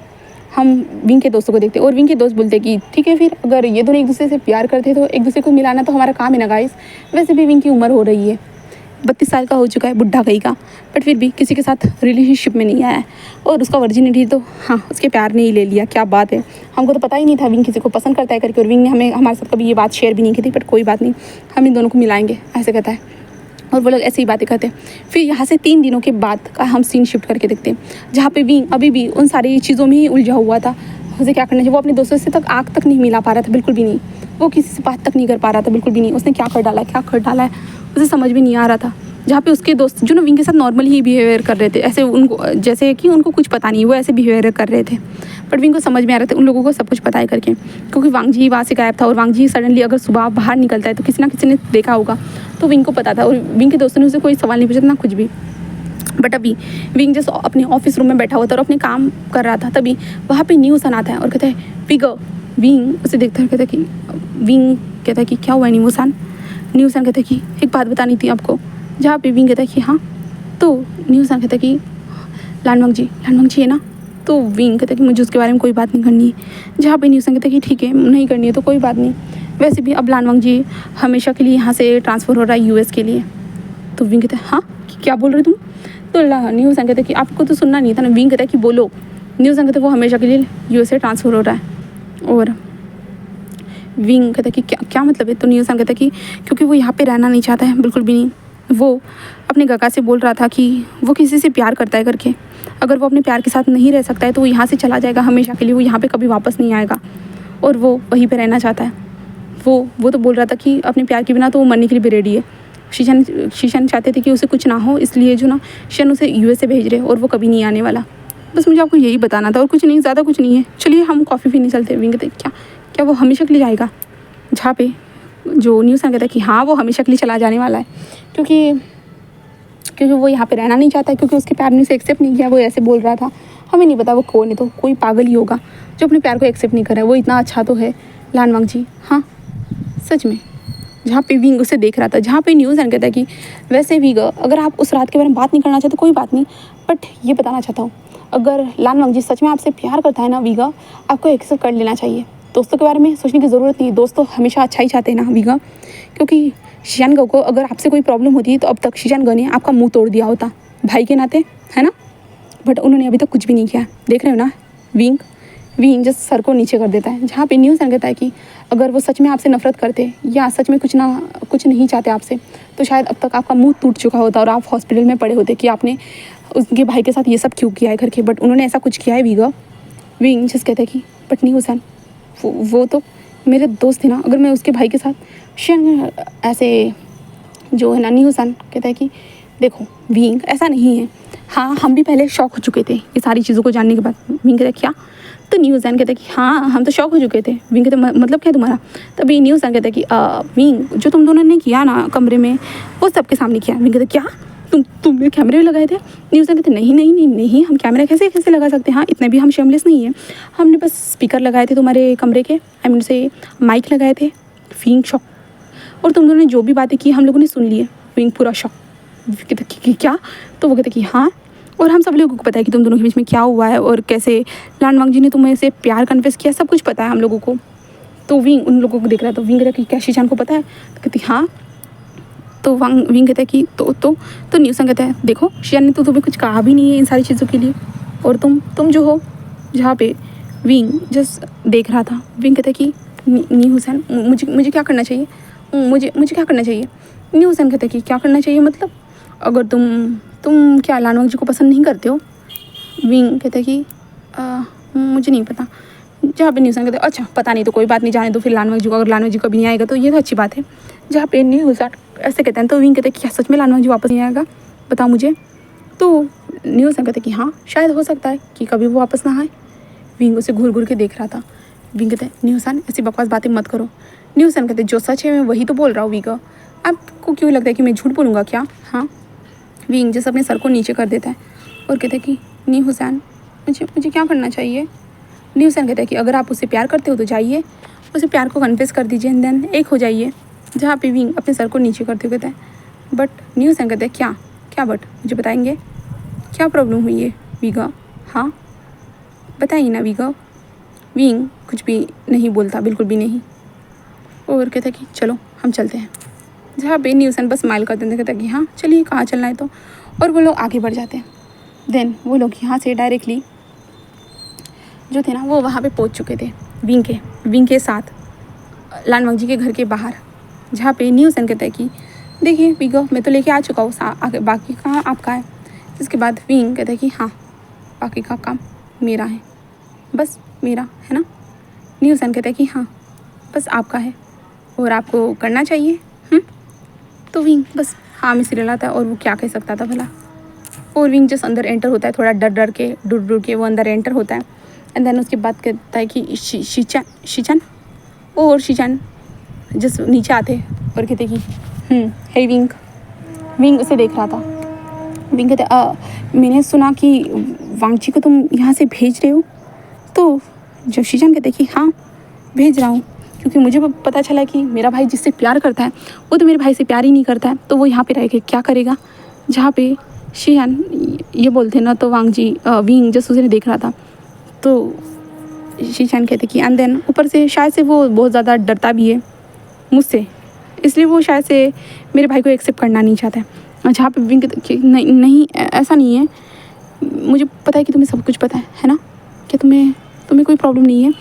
हम विंग के दोस्तों को देखते हैं और विंग के दोस्त बोलते हैं कि ठीक है, फिर अगर ये दोनों एक दूसरे से प्यार करते तो एक दूसरे को मिलाना तो हमारा काम है ना गाइस। वैसे भी विंग की उम्र हो रही है, 32 साल का हो चुका है, बुढ़ा गई का, बट फिर भी किसी के साथ रिलेशनशिप में नहीं आया है। और उसका वर्जिनिटी तो हाँ उसके प्यार ने ही ले लिया, क्या बात है। हमको तो पता ही नहीं था विंग किसी को पसंद करता है करके, और विंग ने हमारे साथ कभी ये बात शेयर भी नहीं की थी, बट कोई बात नहीं, हम इन दोनों को मिलाएंगे, ऐसे कहता है। और वो लोग ऐसे ही बातें करते हैं। फिर यहाँ से 3 दिनों के बाद का हम सीन शिफ्ट करके देखते हैं, जहाँ पे विंग अभी भी उन सारी चीज़ों में ही उलझा हुआ था। उसे क्या करना चाहिए, वो अपने दोस्तों से तक आँख तक नहीं मिला पा रहा था, बिल्कुल भी नहीं। वो किसी से बात तक नहीं कर पा रहा था, बिल्कुल भी नहीं। उसने क्या कर डाला है उसे समझ में नहीं आ रहा था। जहाँ पे उसके दोस्त जो ना विंग के साथ नॉर्मल ही बिहेवियर कर रहे थे, ऐसे उनको जैसे कि उनको कुछ पता नहीं, वो ऐसे बिहेवियर कर रहे थे, बट विंग को समझ में आ रहा था उन लोगों को सब कुछ पता है करके, क्योंकि वांग जी वहाँ से गायब था। और वांग जी सडनली अगर सुबह बाहर निकलता है तो किसी ना किसी ने देखा होगा, तो विंग को पता था। और विंग के दोस्तों ने उसे कोई सवाल नहीं पूछा ना कुछ भी। बट अभी विंग जैसे अपने ऑफिस रूम में बैठा हुआ था और अपने काम कर रहा था, तभी वहाँ पे न्यूसन आता है और कहता है विगर। विंग उसे देखता है, कहता है कि विंग कहता है कि क्या हुआ है न्यूसन। न्यूसन कहता है कि एक बात बतानी थी आपको। जहाँ पे विंग कहता है कि हाँ। तो न्यूसन कहता है कि लानवांग जी है ना। तो विंग कहता है कि मुझे उसके बारे में कोई बात नहीं करनी है। जहाँ पे न्यूसन कहता है कि ठीक है नहीं करनी है तो कोई बात नहीं, वैसे भी अब लानवांग जी हमेशा के लिए यहाँ से ट्रांसफ़र हो रहा है यूएस के लिए। तो विंग कहता है हाँ क्या बोल रहे तुम। तो न्यूसन कहता है कि आपको तो सुनना नहीं था ना। विंग कहता है कि बोलो। न्यूसन कहता है वो हमेशा के लिए यूएस से ट्रांसफ़र हो रहा है। और विंग कहता है कि क्या मतलब है। तो न्यूसन कहता है कि क्योंकि वो यहाँ पे रहना नहीं चाहता है, बिल्कुल भी नहीं। वो अपने काका से बोल रहा था कि वो किसी से प्यार करता है करके, अगर वो अपने प्यार के साथ नहीं रह सकता है तो वो यहाँ से चला जाएगा हमेशा के लिए, वो यहाँ पे कभी वापस नहीं आएगा और वो वहीं पे रहना चाहता है। वो तो बोल रहा था कि अपने प्यार के बिना तो वो मरने के लिए भी रेडी है। शीशन चाहते थे कि उसे कुछ ना हो, इसलिए जो ना शन उसे यूएस से भेज रहे और वो कभी नहीं आने वाला। बस मुझे आपको यही बताना था और कुछ नहीं, ज़्यादा कुछ नहीं है। चलिए हम कॉफ़ी पीने चलते हैं। विंग कहते क्या वो हमेशा के लिए जाएगा। जहाँ पे जो न्यूज़ कहता है कि हाँ वो हमेशा के लिए चला जाने वाला है, क्योंकि वो यहाँ पे रहना नहीं चाहता है, क्योंकि उसके प्यार ने उसे एक्सेप्ट नहीं किया। वो ऐसे बोल रहा था, हमें नहीं पता वो कौन है, तो कोई पागल ही होगा जो अपने प्यार को एक्सेप्ट नहीं कर रहा है। वो इतना अच्छा तो है लानवांग जी, हाँ सच में। जहाँ पे विंग उसे देख रहा था, जहाँ पे न्यूज़ कहता है कि वैसे भी अगर आप उस रात के बारे में बात नहीं करना चाहते कोई बात नहीं, बट ये बताना चाहता हूँ अगर लानवांग जी सच में आपसे प्यार करता है ना वीगा, आपको एक्सेप्ट कर लेना चाहिए। दोस्तों के बारे में सोचने की ज़रूरत नहीं है, दोस्त तो हमेशा अच्छा ही चाहते हैं ना वीगा। क्योंकि शीशानगो को अगर आपसे कोई प्रॉब्लम होती है तो अब तक शीशानगो ने आपका मुंह तोड़ दिया होता भाई के नाते, है ना। बट उन्होंने अभी तक कुछ भी नहीं किया, देख रहे हो ना। विंग जस्ट सर को नीचे कर देता है। जहाँ पे न्यूज़ कहता है कि अगर वो सच में आपसे नफरत करते या सच में कुछ नहीं चाहते आपसे, तो शायद अब तक आपका मुंह टूट चुका होता और आप हॉस्पिटल में पड़े होते कि आपने उनके भाई के साथ ये सब क्यों किया है करके। बट उन्होंने ऐसा कुछ किया है विंग जस्ट कहता है कि बट न्यूज़ वो तो मेरे दोस्त थे ना, अगर मैं उसके भाई के साथ शन ऐसे जो है ना। न्यूज़न कहता है कि देखो विंग ऐसा नहीं है, हाँ हम भी पहले शॉक हो चुके थे ये सारी चीज़ों को जानने के बाद। विंग कहता है क्या। तो न्यूज़न कहता है कि हाँ हम तो शॉक हो चुके थे। विंग कहता है मतलब क्या तुम्हारा। तभी न्यूज़न कहता है कि विंग जो तुम दोनों ने किया ना कमरे में, वो सबके सामने किया। विंग कहता है क्या तुमने कैमरे भी लगाए थे। न्यूज़न कहते नहीं हम कैमरा कैसे लगा सकते हैं, हाँ इतने भी हम शेमलेस नहीं है। हमने बस स्पीकर लगाए थे तुम्हारे कमरे के, आई मीन से माइक लगाए थे। विंग शॉक, और तुम दोनों ने जो भी बातें की हम लोगों ने सुन ली है। विंग पूरा शॉक, कहते कि क्या। तो वो कहते कि हाँ, और हम सब लोगों को पता है कि तुम दोनों के बीच में क्या हुआ है और कैसे लानवांग जी ने तुम्हें से प्यार कन्फेस किया, सब कुछ पता है हम लोगों को। तो विंग उन लोगों को देख रहा था। विंग कहता कि क्या शीशान को पता है। तो कहती हाँ। तो विंग कहता है कि तो न्यूज़न कहता है देखो शीशान ने तो तुम्हें कुछ कहा भी नहीं है इन सारी चीज़ों के लिए, और तुम जो हो। जहाँ पे विंग जस्ट देख रहा था। विंग कहता है कि न्यूज़न मुझे क्या करना चाहिए, मुझे क्या करना चाहिए। न्यूज़न कहता है कि क्या करना चाहिए मतलब, अगर तुम क्या लानवांग जी को पसंद नहीं करते हो। विंग कहता है कि मुझे नहीं पता। जहाँ पे न्यूज़न कहते हैं अच्छा पता नहीं तो कोई बात नहीं, जाने दो फिर लानवांग जी को, अगर लानवांग जी कभी नहीं आएगा तो ये तो अच्छी बात है। जहाँ पे न्यूज़न ऐसे कहते हैं तो विंग कहते हैं कि क्या सच में लानवांग जी वापस नहीं आएगा, बताओ मुझे। तो न्यूसन कहते कि हाँ शायद हो सकता है कि कभी वो वापस ना आए। विंग उसे घूर घूर के देख रहा था। विंग कहते न्यूसन ऐसी बकवास बातें मत करो। न्यूसन कहते जो सच है मैं वही तो बोल रहा हूँ विंग, आपको क्यों लगता है कि मैं झूठ बोलूँगा क्या? हाँ। विंग जैसे अपने सर को नीचे कर देता है और कहता है कि न्यूसन मुझे क्या करना चाहिए? न्यूसन कहता है कि अगर आप उससे प्यार करते हो तो जाइए उसे प्यार को कन्फेस कर दीजिए एंड देन एक हो जाइए। जहाँ पे विंग अपने सर को नीचे करते हुए कहता है बट न्यूसन कहता है क्या बट मुझे बताएंगे क्या प्रॉब्लम हुई है विंग? हाँ बताइए ना विंग। विंग कुछ भी नहीं बोलता, बिल्कुल भी नहीं, और कहता है कि चलो हम चलते हैं। जहाँ पे न्यूसन बस स्माइल करते हैं, कहता है कि हाँ चलिए कहाँ चलना है तो, और वो लोग आगे बढ़ जाते हैं। देन वो लोग यहाँ से डायरेक्टली जो थे ना वो वहाँ पे पहुँच चुके थे विंग के साथ लानवंग जी के घर के बाहर। जहाँ पे न्यूसन कहता है कि देखिए विंग मैं तो लेके आ चुका हूँ, आगे बाकी कहाँ आपका है? जिसके बाद विंग कहता है कि हाँ बाकी का काम मेरा है, बस मेरा है ना? न्यूसन कहता है कि हाँ बस आपका है और आपको करना चाहिए। तो विंग बस हाँ में सिर लाता है और वो क्या कह सकता था भला। और विंग जस्ट अंदर एंटर होता है, थोड़ा डर के वो अंदर एंटर होता है एंड देन उसके बाद कहता है कि शीचन और शीचन जस्ट नीचे आते और कहते कि हे विंग उसे देख रहा था। विंग कहते मैंने सुना कि वांगची को तुम यहाँ से भेज रहे हो? तो जो शीचन कहते कि हाँ भेज रहा हूँ क्योंकि मुझे पता चला कि मेरा भाई जिससे प्यार करता है वो तो मेरे भाई से प्यार ही नहीं करता है, तो वो यहाँ पे रह के क्या करेगा? जहाँ पे शीचन ये बोलते ना तो विंग जस्ट उसे देख रहा था। तो शीचन कहते कि एंड देन ऊपर से शायद से वो बहुत ज़्यादा डरता भी है मुझसे, इसलिए वो शायद से मेरे भाई को एक्सेप्ट करना नहीं चाहता है। जहाँ पे विंग नहीं ऐसा नहीं है, मुझे पता है कि तुम्हें सब कुछ पता है ना? क्या तुम्हें कोई प्रॉब्लम नहीं है?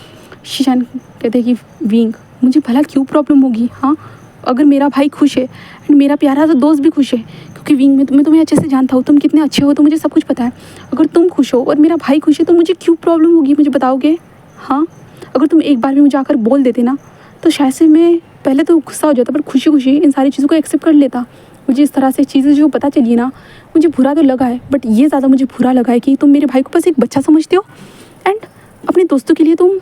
शीचन कहते कि विंग मुझे भला क्यों प्रॉब्लम होगी? हाँ अगर मेरा भाई खुश है एंड मेरा प्यारा तो दोस्त भी खुश है, क्योंकि विंग मैं तुम्हें अच्छे से जानता हूँ, तुम कितने अच्छे हो तो मुझे सब कुछ पता है। अगर तुम खुश हो और मेरा भाई खुश है तो मुझे क्यों प्रॉब्लम होगी, मुझे बताओगे? हाँ अगर तुम एक बार भी मुझे आकर बोल देते ना तो शायद से मैं पहले तो गुस्सा हो जाता पर खुशी इन सारी चीज़ों को एक्सेप्ट कर लेता। मुझे इस तरह से चीज़ें जो पता चली ना मुझे बुरा तो लगा है, बट ये ज़्यादा मुझे बुरा लगा है कि तुम मेरे भाई को बस एक बच्चा समझते हो एंड अपने दोस्तों के लिए तुम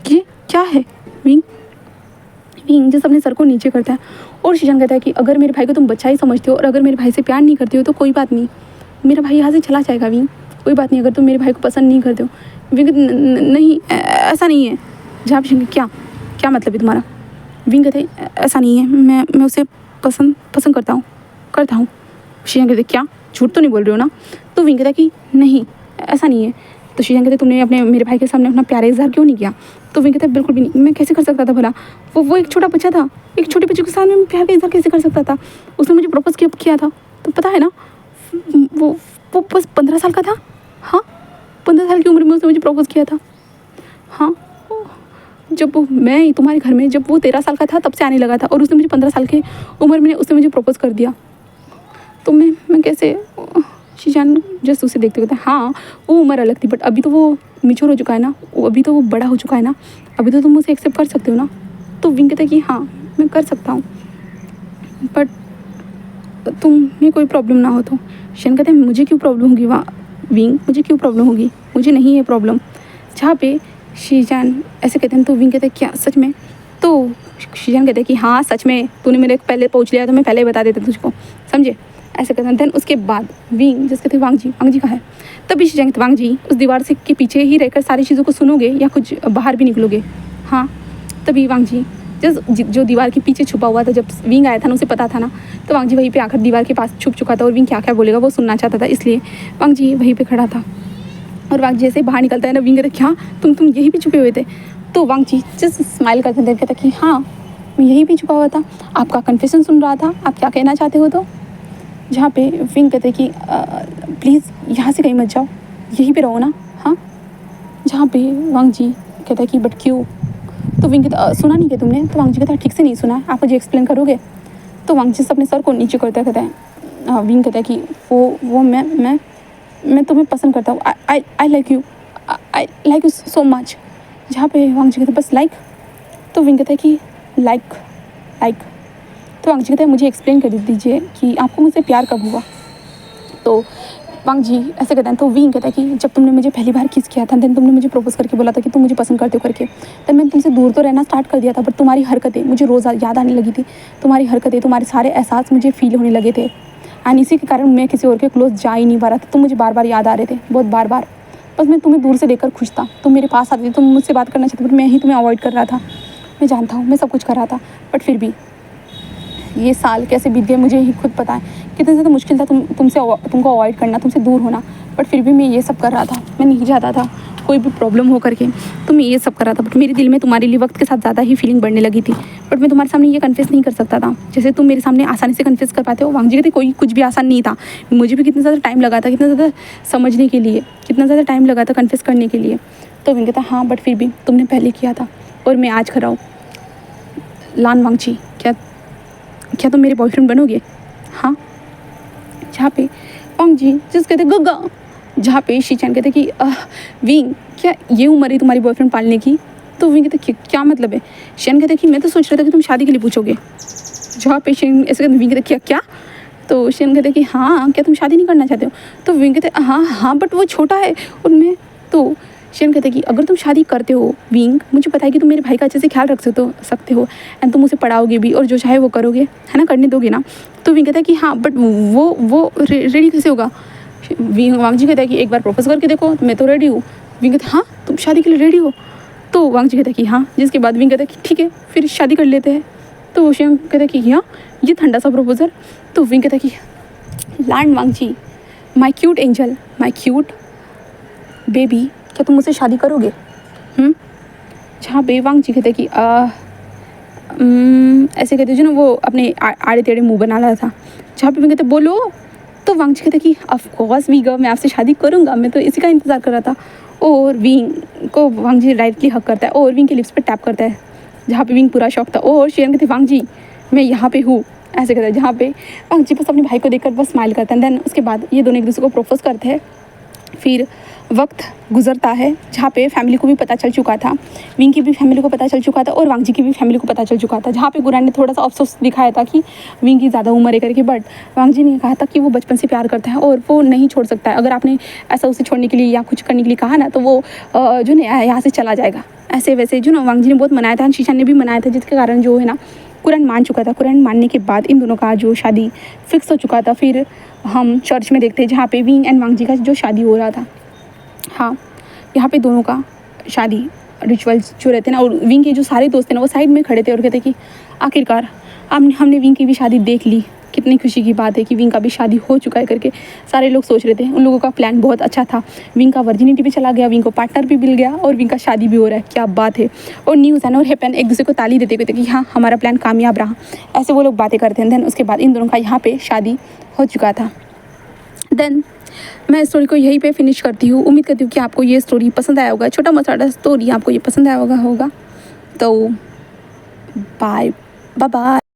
ये क्या है? विंग जैसे अपने सर को नीचे करता है और शीचन कहता है कि अगर मेरे भाई को तुम बच्चा ही समझते हो और अगर मेरे भाई से प्यार नहीं करते हो तो कोई बात नहीं, मेरा भाई यहाँ से चला जाएगा विंग, कोई बात नहीं अगर तुम मेरे भाई को पसंद नहीं करते हो। विंग नहीं ऐसा नहीं है। जहाँ पे क्या मतलब है तुम्हारा? विंग कहते ऐसा नहीं है, मैं उसे पसंद करता हूँ। शीचन कहते क्या झूठ तो नहीं बोल रहे हो ना? तो विंग कहता कि नहीं ऐसा नहीं है। तो शीचन कहते तुमने मेरे भाई के सामने अपना प्यार इजहार क्यों नहीं किया? तो विंग कहता बिल्कुल भी नहीं, मैं कैसे कर सकता था भला? वो एक छोटा बच्चा था, एक छोटे बच्चे के सामने मैं प्यार का इजहार कैसे कर सकता था? उसने मुझे प्रपोज किया था तो पता है ना, वो बस 15 साल का था। हाँ 15 साल की उम्र में उसने मुझे प्रपोज किया था। हाँ जब मैं तुम्हारे घर में जब वो 13 साल का था तब से आने लगा था और उसने मुझे 15 साल की उम्र में उसने मुझे प्रपोज कर दिया। तो मैं कैसे? शीचन जस्ट उसे देखते हुए हाँ वो उम्र अलग थी बट अभी तो वो मैच्योर हो चुका है ना, अभी तो वो बड़ा हो चुका है ना, अभी तो तुम उसे एक्सेप्ट कर सकते हो ना? तो विंग कहता है कि हाँ मैं कर सकता हूँ बट तुम्हें कोई प्रॉब्लम ना हो तो। शीचन कहते हैं मुझे क्यों प्रॉब्लम होगी? विंग मुझे क्यों प्रॉब्लम होगी? मुझे नहीं है प्रॉब्लम। जहाँ पे शीचन ऐसे कहते हैं तो विंग कहते हैं क्या सच में? तो शीचन कहते हैं कि हाँ सच में, तूने मेरे पहले पूछ लिया तो मैं पहले ही बता देता तुझको, समझे? ऐसे कहते हैं। देन उसके बाद विंग जिस कहते वांग जी का है, तभी शीचन कहते वांग जी उस दीवार से के पीछे ही रहकर सारी चीज़ों को सुनोगे या कुछ बाहर भी निकलोगे? हाँ तभी वांग जी जो दीवार के पीछे छुपा हुआ था, जब विंग आया था ना उसे पता था ना, तो वांग जी वहीं पे आकर दीवार के पास छुप चुका था और विंग क्या क्या बोलेगा वो सुनना चाहता था, इसलिए वांग जी वहीं पे खड़ा था। और वांग जी जैसे बाहर निकलता है ना, विंग कहता क्या तुम यहीं पे छुपे हुए थे? तो वांग जी जस्ट स्माइल करते थे, कहता कि हाँ मैं यहीं पे छुपा हुआ था, आपका कन्फेशन सुन रहा था, आप क्या कहना चाहते हो? तो जहाँ पे विंग कहते कि प्लीज़ यहाँ से कहीं मत जाओ, यहीं पे रहो ना। हाँ जहाँ पे वांग जी कहता है कि बट क्यों? तो विंग कहता सुना नहीं क्या तुमने? तो वांग जी कहता ठीक से नहीं सुना, आप मुझे एक्सप्लेन करोगे? तो वांग जी अपने सर को नीचे करता कहता है विंग कहता है कि वो मैं तुम्हें पसंद करता हूँ, I like you so much. जहाँ पे वांग जी कहते बस लाइक? तो विंग कहता है कि लाइक। तो वांग जी कहता है मुझे एक्सप्लेन कर दीजिए कि आपको मुझसे प्यार कब हुआ? तो वांग जी ऐसे कहते हैं। तो विंग कहता है कि जब तुमने मुझे पहली बार किस किया था, देन तुमने मुझे प्रपोज करके बोला था कि तुम मुझे पसंद करते हो करके, देन मैंने तुमसे दूर तो रहना स्टार्ट कर दिया था, बट तुम्हारी हरकतें मुझे रोज़ याद आने लगी थी। तुम्हारी हरकतें, तुम्हारे सारे एहसास मुझे फील होने लगे थे, एंड इसी के कारण मैं किसी और के क्लोज जा ही नहीं पा रहा था। तुम मुझे बार बार याद आ रहे थे, बहुत बार बार। बस मैं तुम्हें दूर से देखकर खुश था। तुम मेरे पास आती थी, तुम मुझसे बात करना चाहते, बट मैं ही तुम्हें अवॉइड कर रहा था। मैं जानता हूँ मैं सब कुछ कर रहा था, बट फिर भी ये साल कैसे बीत गए मुझे ही खुद पता है। कितने ज़्यादा मुश्किल था तुमको अवॉइड करना, तुमसे दूर होना, बट फिर भी मैं ये सब कर रहा था। मैं नहीं चाहता था कोई भी प्रॉब्लम हो करके, तो मैं ये सब कर रहा था। बट मेरे दिल में तुम्हारे लिए वक्त के साथ ज़्यादा ही फीलिंग बढ़ने लगी थी, बट मैं तुम्हारे सामने ये कन्फेस नहीं कर सकता था जैसे तुम मेरे सामने आसानी से कन्फेस कर पाते हो। वांग जी कहते कोई कुछ भी आसान नहीं था। मुझे भी कितना ज़्यादा टाइम लगा था, कितना ज़्यादा समझने के लिए, कितना ज़्यादा टाइम लगा था कन्फेस करने के लिए। तो विंग कहता हाँ, बट फिर भी तुमने पहले किया था और मैं आज खड़ा हूँ। लान वांग जी, क्या तुम मेरे बॉयफ्रेंड बनोगे? हाँ। जहाँ पे वांग जी जिस कहते गग्गा, जहाँ पे शीचैन कहते कि विंग क्या ये उम्र है तुम्हारी बॉयफ्रेंड पालने की? तो विंग कहते क्या मतलब है? शेन कहते कि मैं तो सोच रहा था कि तुम शादी के लिए पूछोगे। जहाँ पे शेन ऐसे कहते, विंग कहते क्या? तो शेन कहते कि हाँ, क्या तुम शादी नहीं करना चाहते हो? तो विंग कहते हाँ, बट वो छोटा है उनमें। तो शेन कहते कि अगर तुम शादी करते हो विंग, मुझे पता है कि तुम मेरे भाई का अच्छे से ख्याल रख सकते हो एंड तुम उसे पढ़ाओगे भी और जो चाहे वो करोगे, है ना, करने दोगे ना? तो विंग कहता है कि हाँ, बट वो रेडी कैसे होगा? वांग जी कहता है कि एक बार प्रपोज करके देखो, मैं तो रेडी हूँ। विंग कहता है हाँ, तुम शादी के लिए रेडी हो? तो वांग जी कहता है कि हाँ। जिसके बाद विंग कहता है कि ठीक है, फिर शादी कर लेते हैं। तो शेन कहता है कि हाँ, ये ठंडा सा प्रपोजल। तो विंग कहता है कि लैंड वांग जी, my cute angel, my cute baby, क्या तुम मुझसे शादी करोगे? जहाँ पे वांग जी कहते कि ऐसे कहते जो ना वो अपने आड़े टेढ़े मुंह बना रहा था। जहाँ पे मैं कहते बोलो, तो वांग जी कहते कि ऑफ कोर्स वीगा, मैं आपसे शादी करूँगा, मैं तो इसी का इंतज़ार कर रहा था। और विंग को वांग जी डायरेक्टली हक करता है और विंग के लिप्स पे टैप करता है, जहाँ पे विंग पूरा शौक था। और शेन कहते वांग जी मैं यहाँ पे हूँ, ऐसे कहता है। जहाँ पे वांग जी बस अपने भाई को देखकर बस स्माइल करता है। देन उसके बाद ये दोनों एक दूसरे को प्रपोज करते हैं। फिर वक्त गुजरता है, जहाँ पे फैमिली को भी पता चल चुका था, विंग की भी फैमिली को पता चल चुका था और वांग जी की भी फैमिली को पता चल चुका था। जहाँ पे गुरान ने थोड़ा सा अफसोस दिखाया था कि विंग की ज़्यादा उम्र है करके, बट वांग जी ने कहा था कि वो बचपन से प्यार करता है और वो नहीं छोड़ सकता है। अगर आपने ऐसा उसे छोड़ने के लिए या कुछ करने के लिए कहा ना, तो वो जो है यहाँ से चला जाएगा। ऐसे वैसे जो ना वांग जी ने बहुत मनाया था, शीशा ने भी मनाया था, जिसके कारण जो है ना कुरान मान चुका था। कुरान मानने के बाद इन दोनों का जो शादी फिक्स हो चुका था। फिर हम चर्च में देखते हैं जहाँ पे विंग एंड वांग जी का जो शादी हो रहा था। हाँ, यहाँ पे दोनों का शादी रिचुअल्स जो रहते हैं ना, और विंग के जो सारे दोस्त हैं ना वो साइड में खड़े थे और कहते कि आखिरकार हमने विंग की भी शादी देख ली। कितनी खुशी की बात है कि विंग का भी शादी हो चुका है करके सारे लोग सोच रहे थे। उन लोगों का प्लान बहुत अच्छा था। विंग का वर्जिनिटी भी चला गया, विंग को पार्टनर भी मिल गया और विंग का शादी भी हो रहा है। क्या बात है। और न्यूज़ है ना और हैपन एक दूसरे को ताली देते कहते कि हाँ, हमारा प्लान कामयाब रहा। ऐसे वो लोग बातें करते हैं। देन उसके बाद इन दोनों का यहाँ पे शादी हो चुका था। देन मैं स्टोरी को यहीं पे फिनिश करती हूँ। उम्मीद करती हूँ कि आपको ये स्टोरी पसंद आया होगा। छोटा मोटा स्टोरी आपको ये पसंद आया होगा। तो बाय बाय।